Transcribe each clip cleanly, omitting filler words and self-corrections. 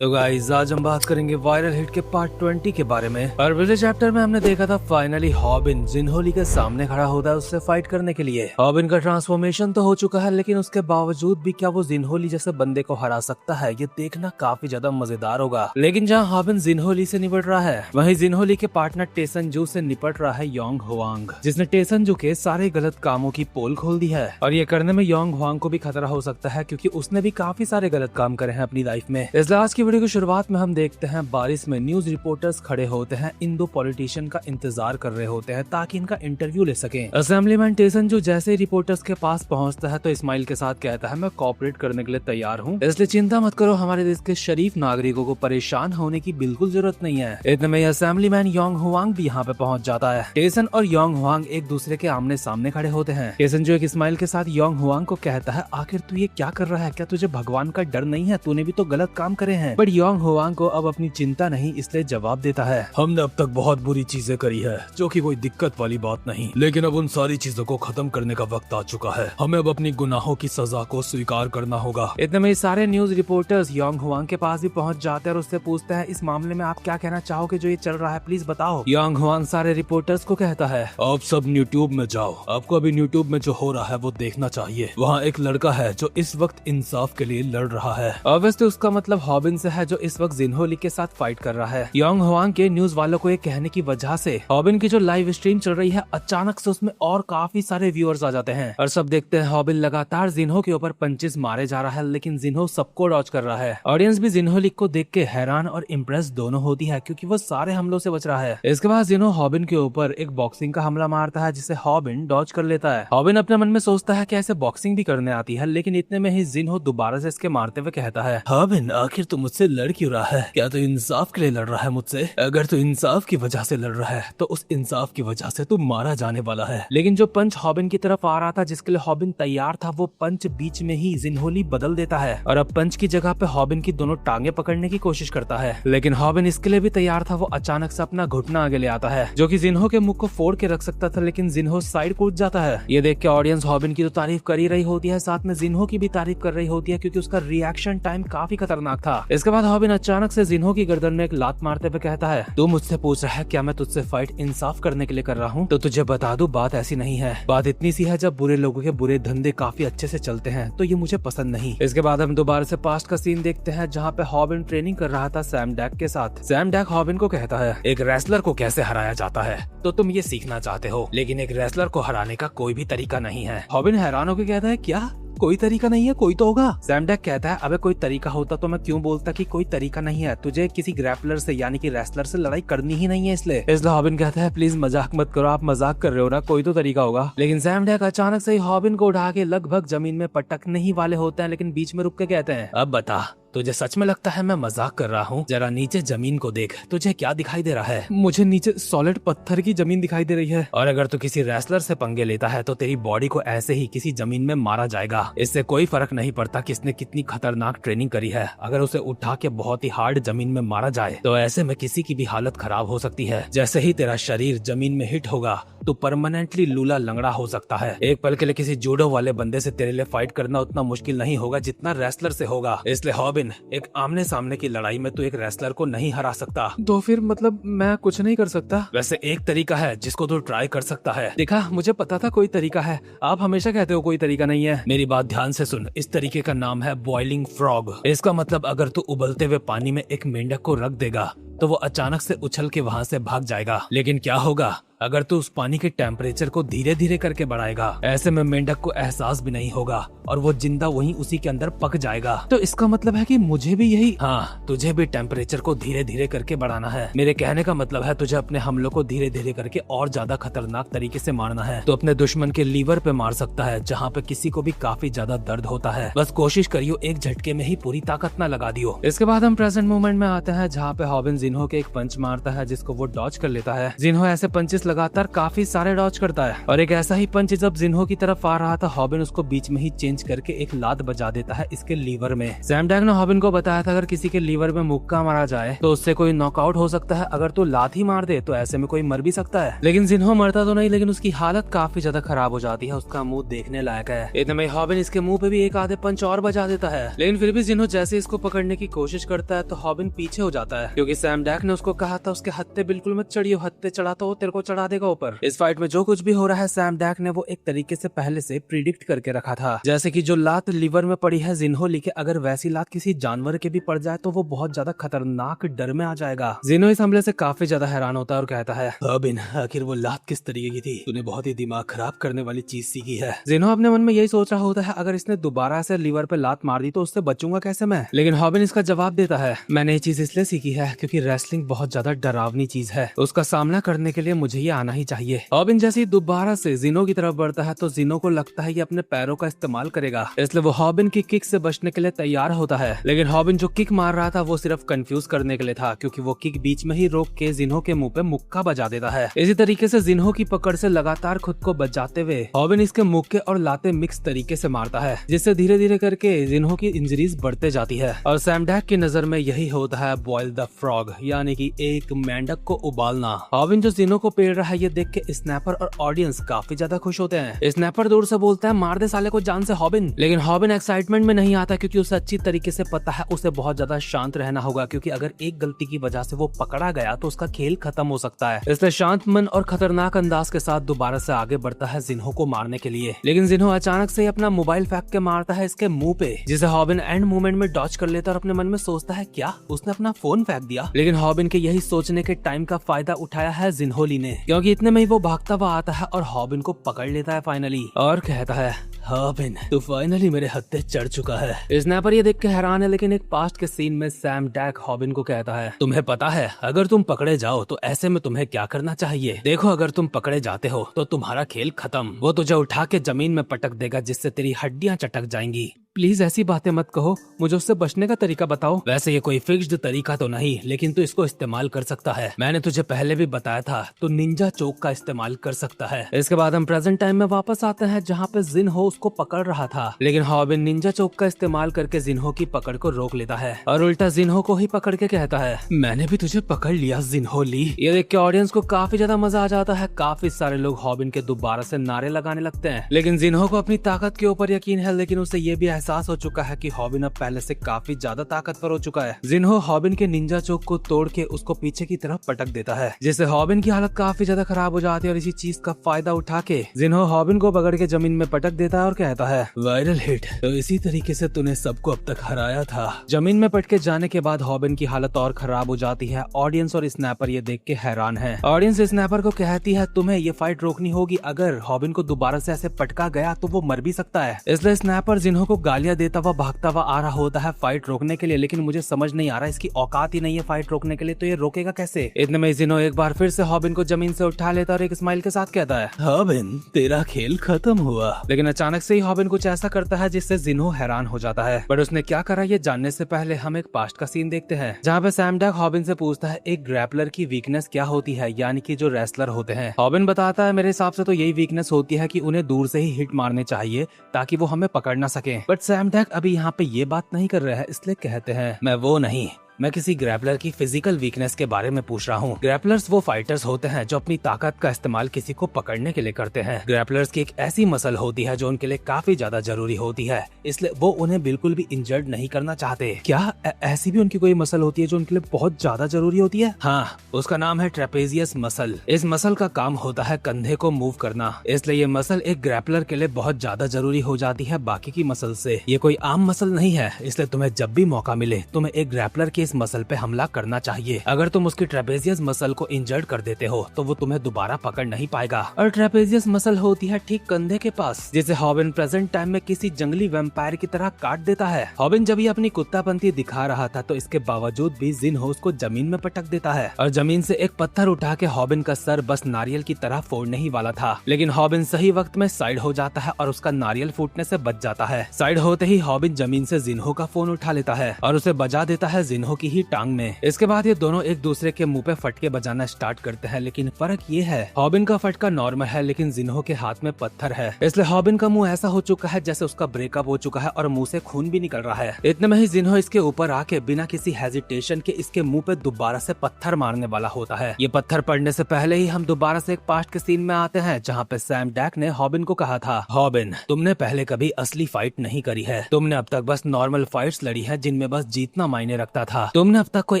तो गाइस आज हम बात करेंगे वायरल हिट के पार्ट 20 के बारे में। और पिछले चैप्टर में हमने देखा था फाइनली हॉबिन जिनहोली के सामने खड़ा होता है उससे फाइट करने के लिए। हॉबिन का ट्रांसफॉर्मेशन तो हो चुका है, लेकिन उसके बावजूद भी क्या वो जिनहोली जैसे बंदे को हरा सकता है, ये देखना काफी ज्यादा मजेदार होगा। लेकिन जहाँ हॉबिन जिनहोली से निपट रहा है, वहीं जिनहोली के पार्टनर टेसनजू से निपट रहा है योंग हुआंग, जिसने टेसनजू के सारे गलत कामों की पोल खोल दी है। और ये करने में योंग हुआंग को भी खतरा हो सकता है, क्योंकि उसने भी काफी सारे गलत काम करे हैं अपनी लाइफ में। इस आज की वीडियो की शुरुआत में हम देखते हैं बारिश में न्यूज रिपोर्टर्स खड़े होते हैं, इन दो पॉलिटिशियन का इंतजार कर रहे होते हैं ताकि इनका इंटरव्यू ले सकें। असेंबलीमैन टेसनजू जैसे ही रिपोर्टर्स के पास पहुंचता है तो इस्माइल के साथ कहता है, मैं कोऑपरेट करने के लिए तैयार हूं, इसलिए चिंता मत करो, हमारे देश के शरीफ नागरिकों को परेशान होने की बिल्कुल जरूरत नहीं है। इतने में असेंबलीमैन योंग हुआंग भी यहाँ पे पहुंच जाता है। टेसन और योंग हुआंग एक दूसरे के आमने सामने खड़े होते हैं। टेसनजू एक इस्माइल के साथ योंग हुआंग को कहता है, आखिर तू ये क्या कर रहा है, क्या तुझे भगवान का डर नहीं है, तूने भी तो गलत काम करे हैं। बट योंग हुआंग को अब अपनी चिंता नहीं, इसलिए जवाब देता है, हमने अब तक बहुत बुरी चीजें करी है, जो कि कोई दिक्कत वाली बात नहीं, लेकिन अब उन सारी चीजों को खत्म करने का वक्त आ चुका है, हमें अब अपनी गुनाहों की सजा को स्वीकार करना होगा। इतने में सारे न्यूज रिपोर्टर्स योंग हुआंग के पास भी पहुंच जाते हैं और उससे पूछते हैं, इस मामले में आप क्या कहना चाहोगे, जो ये चल रहा है प्लीज बताओ। योंग हुआंग सारे रिपोर्टर्स को कहता है, आप सब यूट्यूब में जाओ, आपको अभी यूट्यूब में जो हो रहा है वो देखना चाहिए। वहाँ एक लड़का है जो इस वक्त इंसाफ के लिए लड़ रहा है। ऑब्वियसली उसका मतलब हॉबिन से है, जो इस वक्त जिनहोली के साथ फाइट कर रहा है। योंग हुआंग के न्यूज वालों को ये कहने की वजह से हॉबिन की जो लाइव स्ट्रीम चल रही है, अचानक से उसमें और काफी सारे व्यूअर्स आ जाते हैं और सब देखते हैं हॉबिन लगातार जिन्हो के ऊपर पंचेस मारे जा रहा है, लेकिन जिन्हो सबको डॉज कर रहा है। ऑडियंस भी जिनहोली को देख के हैरान और इम्प्रेस दोनों होती है, क्योंकि वो सारे हमलों से बच रहा है। इसके बाद जिन्हो हॉबिन के ऊपर एक बॉक्सिंग का हमला मारता है, जिसे हॉबिन डॉज कर लेता है। हॉबिन अपने मन में सोचता है कि ऐसे बॉक्सिंग भी करने आती है, लेकिन इतने में ही जिन्हो दोबारा से इसके मारते हुए कहता है, हॉबिन आखिर तू मुझसे लड़ क्यों रहा है, क्या तू इंसाफ के लिए लड़ रहा है मुझसे? अगर तू इंसाफ की वजह से लड़ रहा है तो उस इंसाफ की वजह से तू मारा जाने वाला है। लेकिन जो पंच हॉबिन की तरफ आ रहा था, जिसके लिए हॉबिन तैयार था, वो पंच बीच में ही जिनहोली बदल देता है और अब पंच की जगह पे हॉबिन की दोनों टांगे पकड़ने की कोशिश करता है। लेकिन हॉबिन इसके लिए भी तैयार था, वो अचानक से अपना घुटना आगे ले आता है, जो कि जिन्हो के मुख को फोड़ के रख सकता था, लेकिन जिन्हो साइड कूद जाता है। ये देख के ऑडियंस हॉबिन की तो तारीफ कर ही रही होती है, साथ में जिन्हो की भी तारीफ कर रही होती है, क्योंकि उसका रिएक्शन टाइम काफी खतरनाक था। इसके बाद हॉबिन अचानक से जिन्हो की गर्दन में एक लात मारते हुए कहता है, तू मुझसे पूछ रहा है क्या मैं तुझसे फाइट इंसाफ करने के लिए कर रहा हूँ? तो तुझे बता दूं, बात ऐसी नहीं है। बात इतनी सी है, जब बुरे लोगों के बुरे धंधे काफी अच्छे से चलते हैं तो ये मुझे पसंद नहीं। इसके बाद हम दोबारा से पास्ट का सीन देखते हैं, जहाँ पे हॉबिन ट्रेनिंग कर रहा था सैम डैक के साथ। सैम डैक हॉबिन को कहता है, एक रेसलर को कैसे हराया जाता है तो तुम ये सीखना चाहते हो, लेकिन एक रेसलर को हराने का कोई भी तरीका नहीं है। हॉबिन हैरान होकर कहता है, क्या कोई तरीका नहीं है? कोई तो होगा। सैम डैक कहता है, अबे कोई तरीका होता तो मैं क्यों बोलता कि कोई तरीका नहीं है, तुझे किसी ग्रैपलर से यानी कि रेसलर से लड़ाई करनी ही नहीं है इसलिए। हॉबिन कहता है, प्लीज मजाक मत करो, आप मजाक कर रहे हो ना, कोई तो तरीका होगा। लेकिन सैम डैक अचानक से हॉबिन को उठा के लगभग जमीन में पटकने ही वाले होते हैं, लेकिन बीच में रुक के कहते हैं, अब बता, तुझे सच में लगता है मैं मजाक कर रहा हूँ? जरा नीचे जमीन को देख, तुझे क्या दिखाई दे रहा है? मुझे नीचे सॉलिड पत्थर की जमीन दिखाई दे रही है। और अगर तू किसी रेसलर से पंगे लेता है तो तेरी बॉडी को ऐसे ही किसी जमीन में मारा जाएगा। इससे कोई फर्क नहीं पड़ता किसने कितनी खतरनाक ट्रेनिंग करी है, अगर उसे उठा के बहुत ही हार्ड जमीन में मारा जाए तो ऐसे में किसी की भी हालत खराब हो सकती है। जैसे ही तेरा शरीर जमीन में हिट होगा तो परमानेंटली लूला लंगड़ा हो सकता है। एक पल के लिए किसी जूडो वाले बंदे से तेरे लिए फाइट करना उतना मुश्किल नहीं होगा जितना रेसलर से होगा। इसलिए हॉबिन, एक आमने सामने की लड़ाई में तू एक रेसलर को नहीं हरा सकता। तो फिर मतलब मैं कुछ नहीं कर सकता? वैसे एक तरीका है जिसको तू ट्राई कर सकता है। देखा, मुझे पता था कोई तरीका है, आप हमेशा कहते हो कोई तरीका नहीं है। मेरी बात ध्यान से सुन, इस तरीके का नाम है बॉइलिंग फ्रॉग। इसका मतलब अगर तू उबलते हुए पानी में एक मेंढक को रख देगा तो वो अचानक से उछल के वहाँ से भाग जाएगा। लेकिन क्या होगा अगर तू उस पानी के टेम्परेचर को धीरे धीरे करके बढ़ाएगा? ऐसे में मेंढक को एहसास भी नहीं होगा और वो जिंदा वहीं उसी के अंदर पक जाएगा। तो इसका मतलब है कि मुझे भी यही, हाँ, तुझे भी टेम्परेचर को धीरे धीरे करके बढ़ाना है। मेरे कहने का मतलब है तुझे अपने हमलों को धीरे धीरे करके और ज्यादा खतरनाक तरीके से मारना है। तो अपने दुश्मन के लीवर पे मार सकता है, जहाँ पे किसी को भी काफी ज्यादा दर्द होता है। बस कोशिश करियो एक झटके में ही पूरी ताकत न लगा दियो। इसके बाद हम प्रेजेंट मोमेंट में आते हैं, जहाँ पे हॉबिन जिन्हो के एक पंच मारता है, जिसको वो डॉज कर लेता है। जिन्हो ऐसे पंचेस लगातार काफी सारे डॉज करता है और एक ऐसा ही पंच जब जिन्हो की तरफ आ रहा था, हॉबिन उसको बीच में ही चेंज करके एक लात बजा देता है इसके लीवर में। सैम डैग ने हॉबिन को बताया था अगर किसी के लीवर में मुक्का मारा जाए तो उससे कोई नॉकआउट हो सकता है, अगर तू लात ही मार दे तो ऐसे में कोई मर भी सकता है। लेकिन जिन्हो मरता तो नहीं, लेकिन उसकी हालत काफी ज्यादा खराब हो जाती है, उसका मुंह देखने लायक है। इतने में हॉबिन इसके मुंह पे भी एक आधे पंच और बजा देता है, लेकिन फिर भी जिन्हो जैसे इसको पकड़ने की कोशिश करता है तो हॉबिन पीछे हो जाता है, क्योंकि सैम डैग ने उसको कहा था उसके हत्थे बिल्कुल मत चढ़ियो, हत्थे चढ़ाता हो तेरे को चढ़ा देगा ऊपर। इस फाइट में जो कुछ भी हो रहा है सैम डैग ने वो एक तरीके से पहले से प्रिडिक्ट करके रखा था, जैसे कि जो लात लीवर में पड़ी है जिन्हो लिखे, अगर वैसी लात किसी जानवर के भी पड़ जाए तो वो बहुत ज्यादा खतरनाक डर में आ जाएगा। जिन्हो इस हमले से काफी ज्यादा हैरान होता है और कहता है हॉबिन आखिर वो लात किस तरीके की थी, तूने बहुत ही दिमाग खराब करने वाली चीज सीखी है। जिन्हो अपने मन में यही सोच रहा होता है अगर इसने दोबारा से लीवर पे लात मार दी तो उससे बचूंगा कैसे मैं। लेकिन हॉबिन इसका जवाब देता है मैंने ये चीज इसलिए सीखी है क्योंकि रेसलिंग बहुत ज्यादा डरावनी चीज है, उसका सामना करने के लिए मुझे ये आना ही चाहिए। हॉबिन जैसे ही दोबारा से जिन्हो की तरफ बढ़ता है तो जिन्हो को लगता है ये अपने पैरों का इस्तेमाल करेगा, इसलिए वो हॉबिन की किक से बचने के लिए तैयार होता है। लेकिन हॉबिन जो किक मार रहा था वो सिर्फ कंफ्यूज करने के लिए था, क्योंकि वो किक बीच में ही रोक के जिन्हो के मुंह पे मुक्का बजा देता है। इसी तरीके से जिन्हो की पकड़ से लगातार खुद को बचाते हुए हॉबिन इसके मुक्के और लाते मिक्स तरीके से मारता है, जिससे धीरे धीरे करके जिन्हो की इंजरीज बढ़ते जाती है। और सैम डैग की नजर में यही होता है बॉयल द फ्रॉग, यानी कि एक मेंढक को उबालना। हॉबिन जो जिन्हो को पेड़ रहा है ये देख के स्नैपर और ऑडियंस काफी ज्यादा खुश होते हैं। स्नैपर दूर से बोलता है मार दे साले को जान से हॉबिन, लेकिन हॉबिन एक्साइटमेंट में नहीं आता क्योंकि उसे अच्छी तरीके से पता है उसे बहुत ज्यादा शांत रहना होगा, क्योंकि अगर एक गलती की वजह से वो पकड़ा गया तो उसका खेल खत्म हो सकता है। इसलिए शांत मन और खतरनाक अंदाज के साथ दोबारा से आगे बढ़ता है जिन्हो को मारने के लिए। लेकिन जिन्हो अचानक से अपना मोबाइल फेंक के मारता है इसके मुंह पे, जिसे हॉबिन एंड मूवमेंट में डॉच कर लेता है और अपने मन में सोचता है क्या उसने अपना फोन फेंक दिया। लेकिन हॉबिन के यही सोचने के टाइम का फायदा उठाया है जिन्होली ने, क्योंकि इतने में ही वो भागता हुआ आता है और हॉबिन को पकड़ लेता है फाइनली और कहता है हॉबिन तू फाइनली मेरे हत्थे चढ़ चुका है। स्नैपर ये देख के हैरान है, लेकिन एक पास्ट के सीन में सैम डैग हॉबिन को कहता है तुम्हें पता है अगर तुम पकड़े जाओ तो ऐसे में तुम्हें क्या करना चाहिए, देखो अगर तुम पकड़े जाते हो तो तुम्हारा खेल खत्म, वो तुझे उठा के जमीन में पटक देगा जिससे तेरी हड्डियां चटक जाएंगी। प्लीज ऐसी बातें मत कहो, मुझे उससे बचने का तरीका बताओ। वैसे ये कोई फिक्स्ड तरीका तो नहीं, लेकिन तू इसको इस्तेमाल कर सकता है, मैंने तुझे पहले भी बताया था, तो निंजा चोक का इस्तेमाल कर सकता है। इसके बाद हम प्रेजेंट टाइम में वापस आते हैं जहाँ पे जिन्हो उसको पकड़ रहा था, लेकिन हॉबिन निंजा चोक का इस्तेमाल करके जिन्हो की पकड़ को रोक लेता है और उल्टा जिन्हो को ही पकड़ के कहता है मैंने भी तुझे पकड़ लिया जिन्हो ली। ये देख के ऑडियंस को काफी ज्यादा मजा आ जाता है, काफी सारे लोग हॉबिन के दोबारा से नारे लगाने लगते हैं। लेकिन जिन्हो को अपनी ताकत के ऊपर यकीन है, लेकिन उसे ये भी एहसास हो चुका है कि हॉबिन अब पहले से काफी ज्यादा ताकतवर हो चुका है। जिन्हो हॉबिन के निंजा चोक को तोड़ के उसको पीछे की तरफ पटक देता है, जिससे हॉबिन की हालत काफी ज्यादा खराब हो जाती है और इसी चीज का फायदा उठा के जिन्हो हॉबिन को पकड़ के जमीन में पटक देता है और कहता है वायरल हिट, तो इसी तरीके से तूने सबको अब तक हराया था। जमीन में पटके जाने के बाद हॉबिन की हालत और खराब हो जाती है। ऑडियंस और स्नैपर ये देख के हैरान है। ऑडियंस स्नैपर को कहती है तुम्हें ये फाइट रोकनी होगी, अगर हॉबिन को दोबारा से ऐसे पटका गया तो वो मर भी सकता है। इसलिए स्नैपर जिन्हो को गालियां देता हुआ भागता हुआ आ रहा होता है फाइट रोकने के लिए, लेकिन मुझे समझ नहीं आ रहा इसकी औकात ही नहीं है फाइट रोकने के लिए, तो ये रोकेगा कैसे। इतने में जिन्हो एक बार फिर से हॉबिन को जमीन से उठा लेता और एक स्माइल के साथ कहता है हॉबिन तेरा खेल खत्म हुआ। लेकिन अचानक से ही हॉबिन कुछ ऐसा करता है जिससे जिन्हो हैरान हो जाता है, पर उसने क्या करा ये जानने से पहले हम एक पास्ट का सीन देखते हैं, जहाँ पे सैम डैग हॉबिन से पूछता है एक ग्रैपलर की वीकनेस क्या होती है, यानी कि जो रेसलर होते हैं। हॉबिन बताता है मेरे हिसाब से तो यही वीकनेस होती है कि उन्हें दूर से ही हिट मारने चाहिए ताकि वो हमें पकड़ ना सके। बट सैम डैग अभी यहाँ पे ये बात नहीं कर रहा है, इसलिए कहते हैं मैं वो नहीं, मैं किसी ग्रैपलर की फिजिकल वीकनेस के बारे में पूछ रहा हूँ। ग्रैपलर्स वो फाइटर्स होते हैं जो अपनी ताकत का इस्तेमाल किसी को पकड़ने के लिए करते हैं। ग्रैपलर्स की एक ऐसी मसल होती है जो उनके लिए काफी ज्यादा जरूरी होती है, इसलिए वो उन्हें बिल्कुल भी इंजर्ड नहीं करना चाहते। क्या ऐसी भी उनकी कोई मसल होती है जो उनके लिए बहुत ज्यादा जरूरी होती है? हाँ, उसका नाम है ट्रेपेजियस मसल। इस मसल का काम होता है कंधे को मूव करना, इसलिए ये मसल एक ग्रैपलर के लिए बहुत ज्यादा जरूरी हो जाती है बाकी की मसल से। ये कोई आम मसल नहीं है, इसलिए तुम्हें जब भी मौका मिले तुम्हें एक ग्रैपलर के इस मसल पे हमला करना चाहिए। अगर तुम उसकी ट्रेपेजियस मसल को इंजर्ड कर देते हो तो वो तुम्हें दोबारा पकड़ नहीं पाएगा। और ट्रेपेजियस मसल होती है ठीक कंधे के पास, जिसे हॉबिन प्रेजेंट टाइम में किसी जंगली वैम्पायर की तरह काट देता है। हॉबिन जब ये अपनी कुत्तापंती दिखा रहा था तो इसके बावजूद भी जिन्हो उसको जमीन में पटक देता है और जमीन से एक पत्थर उठा के हॉबिन का सर बस नारियल की तरह फोड़ने ही वाला था, लेकिन हॉबिन सही वक्त में साइड हो जाता है और उसका नारियल फूटने से बच जाता है। साइड होते ही हॉबिन जमीन से जिन्हो का फोन उठा लेता है और उसे बजा देता है जिन्हो जिन्हो की ही टांग में। इसके बाद ये दोनों एक दूसरे के मुंह पे फटके बजाना स्टार्ट करते हैं, लेकिन फर्क ये है हॉबिन का फटका नॉर्मल है लेकिन जिन्हो के हाथ में पत्थर है, इसलिए हॉबिन का मुंह ऐसा हो चुका है जैसे उसका ब्रेकअप हो चुका है और मुंह से खून भी निकल रहा है। इतने में ही जिन्हो इसके ऊपर आके बिना किसी हेजिटेशन के इसके मुंह पे दोबारा से पत्थर मारने वाला होता है। ये पत्थर पड़ने से पहले ही हम दोबारा से एक पास्ट के सीन में आते हैं जहाँ पे सैम डैक ने हॉबिन को कहा था, हॉबिन तुमने पहले कभी असली फाइट नहीं करी है, तुमने अब तक बस नॉर्मल फाइट्स लड़ी है जिनमें बस जीतना मायने रखता था, तुमने अब तक कोई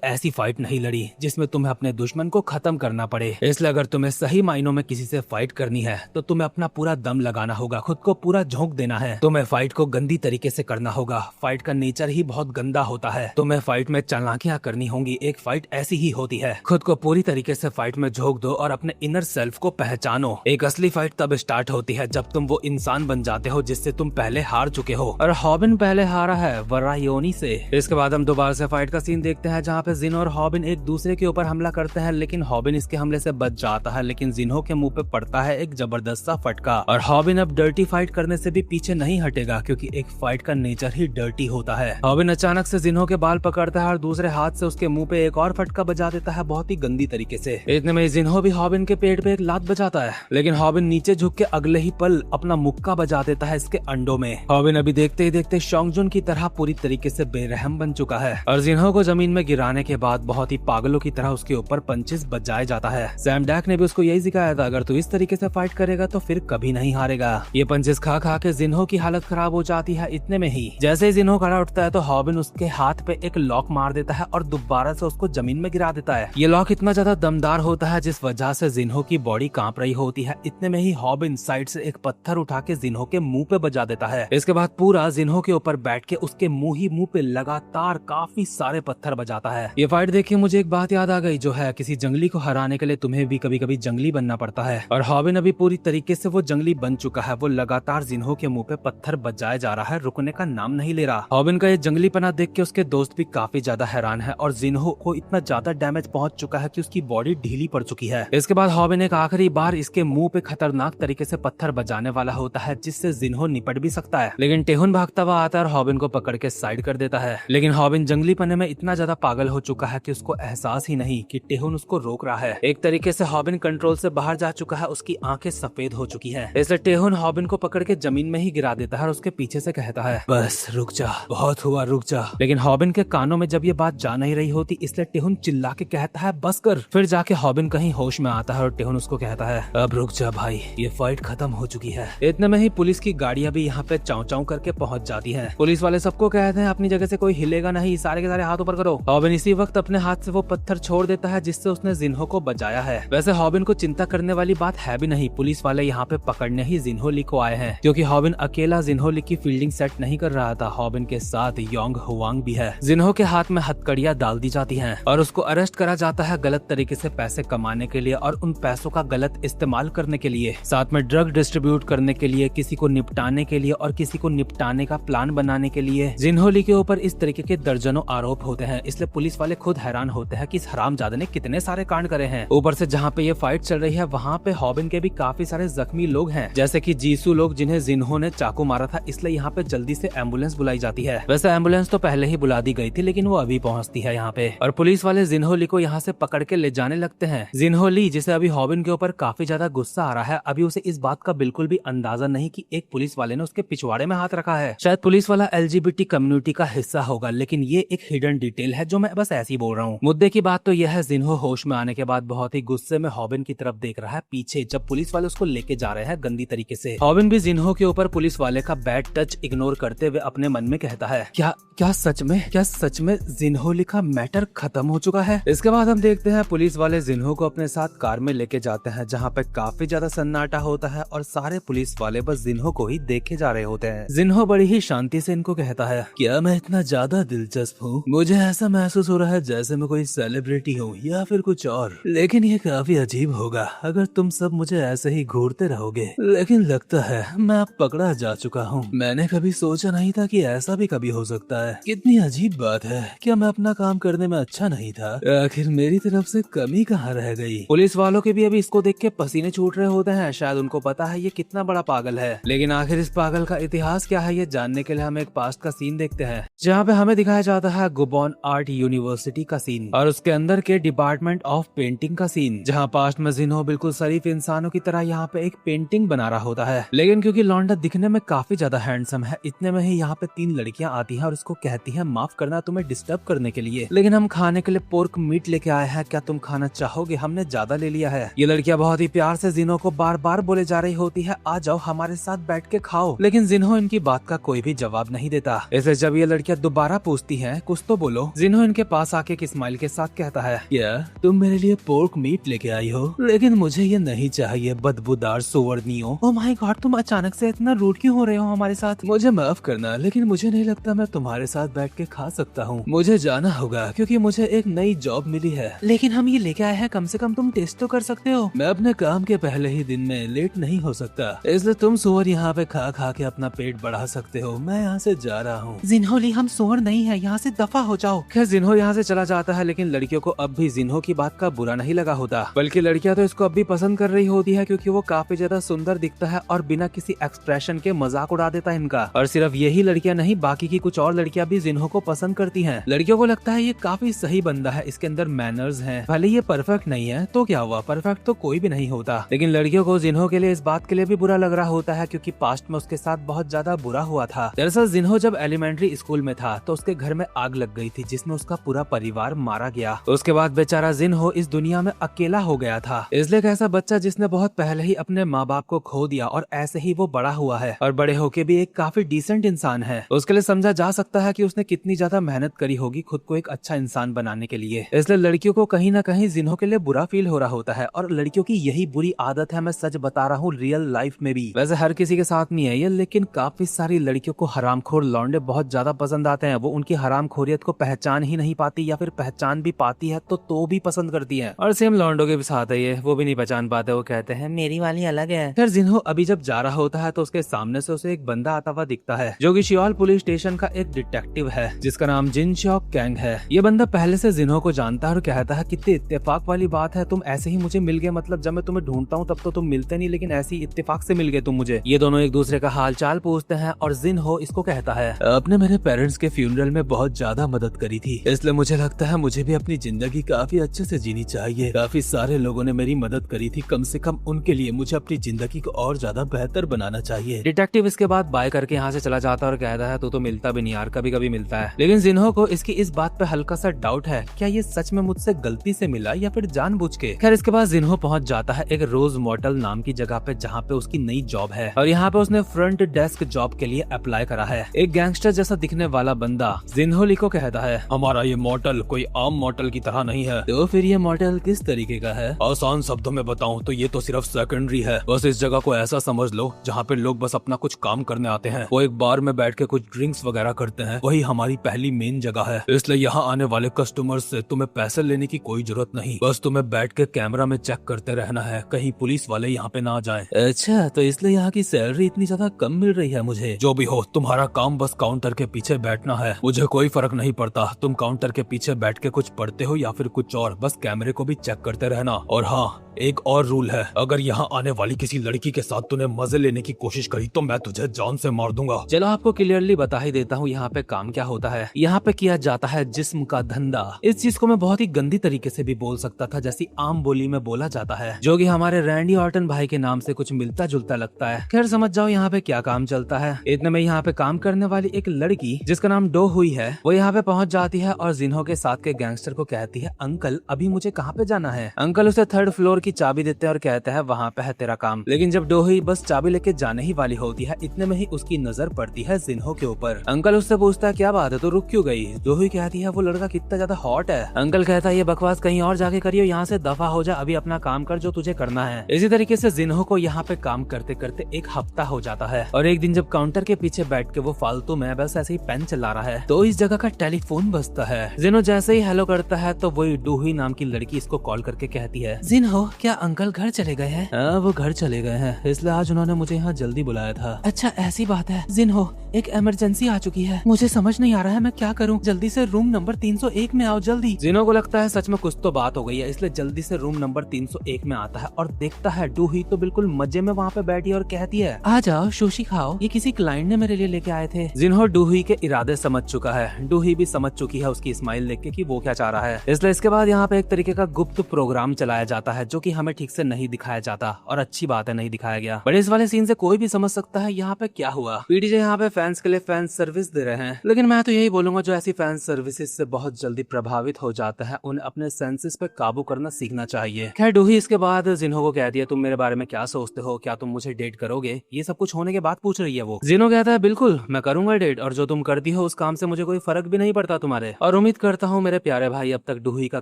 ऐसी फाइट नहीं लड़ी जिसमें तुम्हें अपने दुश्मन को खत्म करना पड़े, इसलिए अगर तुम्हें सही मायनों में किसी से फाइट करनी है तो तुम्हें अपना पूरा दम लगाना होगा, खुद को पूरा झोंक देना है, तुम्हें फाइट को गंदी तरीके से करना होगा, फाइट का नेचर ही बहुत गंदा होता है, तुम्हें फाइट में चालाकियां करनी होंगी, एक फाइट ऐसी ही होती है, खुद को पूरी तरीके से फाइट में झोंक दो और अपने इनर सेल्फ को पहचानो। एक असली फाइट तब स्टार्ट होती है जब तुम वो इंसान बन जाते हो जिससे तुम पहले हार चुके हो, और हॉबिन पहले हारा है वरायोनी से। इसके बाद हम दोबारा से फाइट का सीन देखते हैं जहाँ पे जिन्हो और हॉबिन एक दूसरे के ऊपर हमला करते हैं, लेकिन हॉबिन इसके हमले से बच जाता है, लेकिन जिन्हो के मुंह पे पड़ता है एक जबरदस्त सा फटका, और हॉबिन अब डर्टी फाइट करने से भी पीछे नहीं हटेगा क्योंकि एक फाइट का नेचर ही डर्टी होता है। हॉबिन अचानक से जिन्हो के बाल पकड़ता है और दूसरे हाथ से उसके मुंह पे एक और फटका बजा देता है बहुत ही गंदी तरीके से। इतने में जिन्हो भी हॉबिन के पेट पे एक लात बजाता है, लेकिन हॉबिन नीचे झुक के अगले ही पल अपना मुक्का बजा देता है इसके अंडों में। हॉबिन अभी देखते ही देखते शोंगजुन की तरह पूरी तरीके से बेरहम बन चुका है और जिन्हो को जमीन में गिराने के बाद बहुत ही पागलों की तरह उसके ऊपर पंचेस बजाया जाता है। सैम डैक ने भी उसको यही सिखाया था, अगर तू इस तरीके से फाइट करेगा तो फिर कभी नहीं हारेगा। ये पंचेस खा खा के जिन्हो की हालत खराब हो जाती है। इतने में ही जैसे ही जिन्हो खड़ा उठता है तो हॉबिन उसके हाथ पे एक लॉक मार देता है और दोबारा से उसको जमीन में गिरा देता है। ये लॉक इतना ज्यादा दमदार होता है जिस वजह से जिन्हो की बॉडी कांप रही होती है। इतने में ही हॉबिन साइड से एक पत्थर उठा के जिन्हो के मुंह पे बजा देता है। इसके बाद पूरा जिन्हो के ऊपर बैठ के उसके मुंह पे लगातार काफी सारे पत्थर बजाता है। ये फाइट देख के मुझे एक बात याद आ गई, जो है किसी जंगली को हराने के लिए तुम्हें भी कभी कभी जंगली बनना पड़ता है, और हॉबिन अभी पूरी तरीके से वो जंगली बन चुका है। वो लगातार जिन्हो के मुंह पे पत्थर बजाया जा रहा है, रुकने का नाम नहीं ले रहा। हॉबिन का ये जंगलीपना देख के उसके दोस्त भी काफी ज्यादा हैरान है और जिन्हो को इतना ज्यादा डैमेज पहुंच चुका है कि उसकी बॉडी ढीली पड़ चुकी है। इसके बाद हॉबिन एक आखिरी बार इसके मुंह पे खतरनाक तरीके से पत्थर बजाने वाला होता है जिससे जिन्हो निपट भी सकता है, लेकिन टेहुन भागता हुआ आता है और हॉबिन को पकड़ के साइड कर देता है। लेकिन हॉबिन जंगली पने में इतना ज्यादा पागल हो चुका है कि उसको एहसास ही नहीं कि टेहुन उसको रोक रहा है। एक तरीके से हॉबिन कंट्रोल से बाहर जा चुका है, उसकी आंखें सफेद हो चुकी है, इसलिए टेहुन हॉबिन को पकड़ के जमीन में ही गिरा देता है और उसके पीछे से कहता है, बस रुक जा, बहुत हुआ, रुक जा। लेकिन हॉबिन के कानों में जब ये बात जा नहीं रही होती, इसलिए टेहुन चिल्ला के कहता है, बस कर। फिर जाके हॉबिन कहीं होश में आता है और टेहुन उसको कहता है, अब रुक जा भाई, ये फाइट खत्म हो चुकी है। इतने में ही पुलिस की गाड़ियां भी यहाँ पे चाव चाव करके पहुंच जाती हैं। पुलिस वाले सबको कहते हैं अपनी जगह से कोई हिलेगा नहीं, सारे के सारे हाथ ऊपर करो। हॉबिन इसी वक्त अपने हाथ से वो पत्थर छोड़ देता है जिससे उसने जिन्हो को बचाया है। वैसे हॉबिन को चिंता करने वाली बात है भी नहीं, पुलिस वाले यहाँ पे पकड़ने ही जिन्हो ली को आए हैं, क्योंकि हॉबिन अकेला जिन्हो ली की फील्डिंग सेट नहीं कर रहा था, हॉबिन के साथ योंग हुआंग भी है। जिन्हो के हाथ में हथकड़ियां डाल दी जाती हैं और उसको अरेस्ट करा जाता है गलत तरीके से पैसे कमाने के लिए और उन पैसों का गलत इस्तेमाल करने के लिए, साथ में ड्रग डिस्ट्रीब्यूट करने के लिए, किसी को निपटाने के लिए और किसी को निपटाने का प्लान बनाने के लिए। जिन्हो ली के ऊपर इस तरीके के दर्जनों आरोप होते हैं, इसलिए पुलिस वाले खुद हैरान होते हैं कि इस हरामजादे ने कितने सारे कांड करे हैं। ऊपर से जहाँ पे ये फाइट चल रही है वहाँ पे हॉबिन के भी काफी सारे जख्मी लोग हैं, जैसे कि जीसू लोग जिन्हें जिन्हो ने चाकू मारा था, इसलिए यहाँ पे जल्दी से एम्बुलेंस बुलाई जाती है। वैसे एम्बुलेंस तो पहले ही बुला दी गई थी लेकिन वो अभी पहुँचती है यहाँ पे, और पुलिस वाले जिन्हो ली को यहाँ से पकड़ के ले जाने लगते हैं। जिन्हो ली जिसे अभी हॉबिन के ऊपर काफी ज्यादा गुस्सा आ रहा है, अभी उसे इस बात का बिल्कुल भी अंदाजा नहीं कि एक पुलिस वाले ने उसके पिछवाड़े में हाथ रखा है। शायद पुलिस वाला LGBT कम्युनिटी का हिस्सा होगा, लेकिन ये एक हिडन डिटेल है जो मैं बस ऐसे ही बोल रहा हूँ। मुद्दे की बात तो यह है, जिन्हो होश में आने के बाद बहुत ही गुस्से में हॉबिन की तरफ देख रहा है पीछे, जब पुलिस वाले उसको लेके जा रहे हैं गंदी तरीके से। हॉबिन भी जिन्हो के ऊपर पुलिस वाले का बैड टच इग्नोर करते हुए अपने मन में कहता है, क्या सच में जिन्हो ली का मैटर खत्म हो चुका है। इसके बाद हम देखते हैं पुलिस वाले जिन्हो को अपने साथ कार में लेके जाते हैं, जहाँ पे काफी ज्यादा सन्नाटा होता है और सारे पुलिस वाले बस जिन्हो को ही देखे जा रहे होते हैं। जिन्हो बड़ी ही शांति से इनको कहता है, क्या मैं इतना ज्यादा दिलचस्प हूँ? मुझे ऐसा महसूस हो रहा है जैसे मैं कोई सेलिब्रिटी हूँ या फिर कुछ और, लेकिन ये काफी अजीब होगा अगर तुम सब मुझे ऐसे ही घूरते रहोगे। लेकिन लगता है मैं अब पकड़ा जा चुका हूँ। मैंने कभी सोचा नहीं था कि ऐसा भी कभी हो सकता है। कितनी अजीब बात है, क्या मैं अपना काम करने में अच्छा नहीं था? आखिर मेरी तरफ से कमी कहाँ रह गई? पुलिस वालों के भी अभी इसको देख के पसीने छूट रहे होते हैं, शायद उनको पता है ये कितना बड़ा पागल है। लेकिन आखिर इस पागल का इतिहास क्या है, ये जानने के लिए हम एक पास्ट का सीन देखते हैं, जहाँ पे हमें दिखाया जाता है गुबॉन वॉन आर्ट यूनिवर्सिटी का सीन और उसके अंदर के डिपार्टमेंट ऑफ पेंटिंग का सीन, जहाँ पास्ट में जिन्हो बिल्कुल शरीफ इंसानों की तरह यहाँ पे एक पेंटिंग बना रहा होता है। लेकिन क्योंकि लौंडा दिखने में काफी ज्यादा हैंडसम है, इतने में ही यहाँ पे 3 लड़कियां आती हैं और उसको कहती हैं माफ करना तुम्हें डिस्टर्ब करने के लिए, लेकिन हम खाने के लिए पोर्क मीट लेके आए हैं, क्या तुम खाना चाहोगे? हमने ज्यादा ले लिया है। ये लड़कियां बहुत ही प्यार से जिन्हो को बार बार बोले जा रही होती है आ जाओ हमारे साथ बैठ के खाओ, लेकिन जिन्हो इनकी बात का कोई भी जवाब नहीं देता। इसलिए जब ये लड़कियां दोबारा पूछती हैं कुछ तो बोलो, जिन्हो इनके पास आके एक स्माइल के साथ कहता है क्या तुम मेरे लिए पोर्क मीट लेके आई हो? लेकिन मुझे ये नहीं चाहिए बदबूदार सुअरनियों। ओह माय गॉड, तुम अचानक से इतना रूड क्यों हो रहे हो हमारे साथ? मुझे माफ करना, लेकिन मुझे नहीं लगता मैं तुम्हारे साथ बैठ के खा सकता हूँ। मुझे जाना होगा क्योंकि मुझे एक नई जॉब मिली है। लेकिन हम ये लेके आए हैं, कम से कम तुम टेस्ट तो कर सकते हो। मैं अपने काम के पहले ही दिन में लेट नहीं हो सकता, इसलिए तुम सुअर यहाँ पे खा खा के अपना पेट बढ़ा सकते हो। मैं यहाँ से जा रहा हूँ। जिन्होली हम सुअर नहीं है, यहाँ से दफा हो जाओ। खैर जिन्हो यहाँ से चला जाता है, लेकिन लड़कियों को अब भी जिन्हो की बात का बुरा नहीं लगा होता, बल्कि लड़कियां तो इसको अब भी पसंद कर रही होती है क्योंकि वो काफी ज्यादा सुंदर दिखता है और बिना किसी एक्सप्रेशन के मजाक उड़ा देता है इनका। और सिर्फ यही लड़कियां नहीं, बाकी की कुछ और लड़कियां भी जिन्हो को पसंद करती हैं। लड़कियों को लगता है ये काफी सही बंदा है, इसके अंदर मैनर्स हैं। भले ये परफेक्ट नहीं है तो क्या हुआ, परफेक्ट तो कोई भी नहीं होता। लेकिन लड़कियों को जिन्हो के लिए इस बात के लिए भी बुरा लग रहा होता है क्योंकि पास्ट में उसके साथ बहुत ज्यादा बुरा हुआ था। दरअसल जिन्हो जब एलिमेंट्री स्कूल में था तो उसके घर में आग लग गई थी जिसमें उसका पूरा परिवार मारा गया। तो उसके बाद बेचारा जिन्हो इस दुनिया में अकेला हो गया था। इसलिए एक ऐसा बच्चा जिसने बहुत पहले ही अपने माँ बाप को खो दिया और ऐसे ही वो बड़ा हुआ है और बड़े होके भी एक काफी डिसेंट इंसान है। उसके लिए समझा जा सकता है कि उसने कितनी ज्यादा मेहनत करी होगी खुद को एक अच्छा इंसान बनाने के लिए। इसलिए लड़कियों को कहीं ना कहीं जिन्हो के लिए बुरा फील हो रहा होता है और लड़कियों की यही बुरी आदत है, मैं सच बता रहा हूँ, रियल लाइफ में भी। वैसे हर किसी के साथ नहीं है ये, लेकिन काफी सारी लड़कियों को हरामखोर लौंडे बहुत ज्यादा पसंद आते हैं। वो उनकी हरामखोरियत को पहचान ही नहीं पाती या फिर पहचान भी पाती है तो भी पसंद करती है। और सेम लौंडों के भी साथ है ये, वो भी नहीं पहचान पाते, वो कहते हैं मेरी वाली अलग है। फिर जिन्हो अभी जब जा रहा होता है तो उसके सामने से उसे एक बंदा आता हुआ दिखता है जो कि शियोल पुलिस स्टेशन का एक डिटेक्टिव है जिसका नाम जिन श्योक कैंग है। ये बंदा पहले से जिन्हो को जानता है और कहता है कितनी इत्तेफाक वाली बात है, तुम ऐसे ही मुझे मिल गए, मतलब जब मैं तुम्हें ढूंढता हूँ तब तो तुम मिलते नहीं, लेकिन ऐसी इत्तेफाक से मिल गए तुम मुझे। ये दोनों एक दूसरे का हाल चाल पूछते हैं और जिन्हो इसको कहता है आपने मेरे पेरेंट्स के फ्यूनरल में बहुत ज्यादा मदद करी थी, इसलिए मुझे लगता है मुझे भी अपनी जिंदगी काफी अच्छे से जीनी चाहिए। काफी सारे लोगों ने मेरी मदद करी थी, कम से कम उनके लिए मुझे अपनी जिंदगी को और ज्यादा बेहतर बनाना चाहिए। डिटेक्टिव इसके बाद बाय करके यहाँ से चला जाता है और कहता है तू तो मिलता भी नहीं यार, कभी कभी मिलता है। लेकिन जिन्हो को इसकी इस बात पे हल्का सा डाउट है, क्या ये सच में मुझसे गलती से मिला या फिर जानबूझ के। खैर इसके बाद जिन्हो पहुंच जाता है एक रोज मॉडल नाम की जगह पे जहाँ पे उसकी नई जॉब है और यहाँ पे उसने फ्रंट डेस्क जॉब के लिए अप्लाई करा है। एक गैंगस्टर जैसा दिखने वाला बंदा जिन्होली को कहता है हमारा ये मॉडल कोई आम मॉडल की तरह नहीं है। तो फिर ये मॉडल किस तरीके का है? आसान शब्दों में बताऊं तो ये तो सिर्फ सेकेंडरी है, बस इस जगह को ऐसा समझ लो जहाँ पे लोग बस अपना कुछ काम करने आते हैं, वो एक बार में बैठ के कुछ ड्रिंक्स वगैरह करते हैं, वही हमारी पहली मेन जगह है। इसलिए यहाँ आने वाले कस्टमर से तुम्हें पैसे लेने की कोई जरूरत नहीं, बस तुम्हें बैठ के कैमरा में चेक करते रहना है, कहीं पुलिस वाले यहाँ पे ना जाएं। अच्छा, तो इसलिए यहाँ की सैलरी इतनी ज्यादा कम मिल रही है मुझे? जो भी हो, तुम्हारा काम बस काउंटर के पीछे बैठना है, मुझे कोई फर्क नहीं पड़ता तुम काउंटर के पीछे बैठ के कुछ पढ़ते हो या फिर कुछ और, बस कैमरे को भी चेक करते रहना। और हाँ, एक और रूल है, अगर यहाँ आने वाली किसी लड़की के साथ तूने मजे लेने की कोशिश करी तो मैं तुझे जान से मार दूंगा। चलो आपको क्लियरली बता ही देता हूँ यहाँ पे काम क्या होता है। यहाँ पे किया जाता है जिस्म का धंधा। इस चीज को मैं बहुत ही गंदी तरीके से भी बोल सकता था, जैसी आम बोली में बोला जाता है, जो कि हमारे रैंडी ऑर्टन भाई के नाम से कुछ मिलता जुलता लगता है। खैर समझ जाओ यहाँ पे क्या काम चलता है। इतने में यहाँ पे काम करने वाली एक लड़की जिसका नाम डो हुई है, वो यहाँ पे पहुँच जाती है और जिन्हो के साथ के गैंगस्टर को कहती है अंकल अभी मुझे कहाँ पे जाना है। अंकल उसे 3rd फ्लोर की चाबी देते हैं और कहते हैं वहाँ पे है तेरा काम। लेकिन जब डोही बस चाबी लेके जाने ही वाली होती है, इतने में ही उसकी नजर पड़ती है जिन्हो के ऊपर। अंकल उससे पूछता है क्या बात है, तो रुक क्यों गई? डोही कहती है वो लड़का कितना ज्यादा हॉट है। अंकल कहता है ये बकवास कहीं और जाके करियो, यहाँ से दफा हो जा, अभी अपना काम कर जो तुझे करना है। इसी तरीके से जिन्हो को यहाँ पे काम करते करते एक हफ्ता हो जाता है और एक दिन जब काउंटर के पीछे बैठ के वो फालतू में बस ऐसे ही पेन चला रहा है तो इस जगह का टेलीफोन बजता है। जिन्हो जैसे ही हेलो करता है तो वही डोही नाम की लड़की इसको कॉल करके कहती है जिन्हो क्या अंकल घर चले गए हैं? हाँ वो घर चले गए हैं, इसलिए आज उन्होंने मुझे यहाँ जल्दी बुलाया था। अच्छा ऐसी बात है। जिन्हो एक इमरजेंसी आ चुकी है, मुझे समझ नहीं आ रहा है मैं क्या करूँ, जल्दी से रूम नंबर 301 में आओ जल्दी। जिन्हो को लगता है सच में कुछ तो बात हो गई है, इसलिए जल्दी से रूम नंबर 301 में आता है और देखता है डूही तो बिल्कुल मजे में वहाँ पे बैठी और कहती है आ जाओ सुशी खाओ, ये किसी क्लाइंट ने मेरे लिए लेके आए थे। जिन्हो डूही के इरादे समझ चुका है, डूही भी समझ चुकी है उसकी स्माइल देख के कि वो क्या चाह रहा है। इसलिए इसके बाद यहाँ पे एक तरीके का गुप्त प्रोग्राम चलाया जाता है जो कि हमें ठीक से नहीं दिखाया जाता, और अच्छी बात है नहीं दिखाया गया। बट इस वाले सीन से कोई भी समझ सकता है यहाँ पे क्या हुआ। पीडीजे यहाँ पे फैंस के लिए फैन सर्विस दे रहे हैं, लेकिन मैं तो यही बोलूंगा जो ऐसी फैन सर्विसेज से बहुत जल्दी प्रभावित हो जाता है उन्हें अपने सेंसेस पे काबू करना सीखना चाहिए। खैर डूही इसके बाद जिन्हो को कहती है तुम मेरे बारे में क्या सोचते हो, क्या तुम मुझे डेट करोगे? ये सब कुछ होने के बाद पूछ रही है वो। जिन्हो कहता है बिल्कुल मैं करूंगा डेट, और जो तुम करती हो उस काम से मुझे कोई फर्क भी नहीं पड़ता तुम्हारे, और उम्मीद करता हूँ मेरे प्यारे भाई अब तक डूही का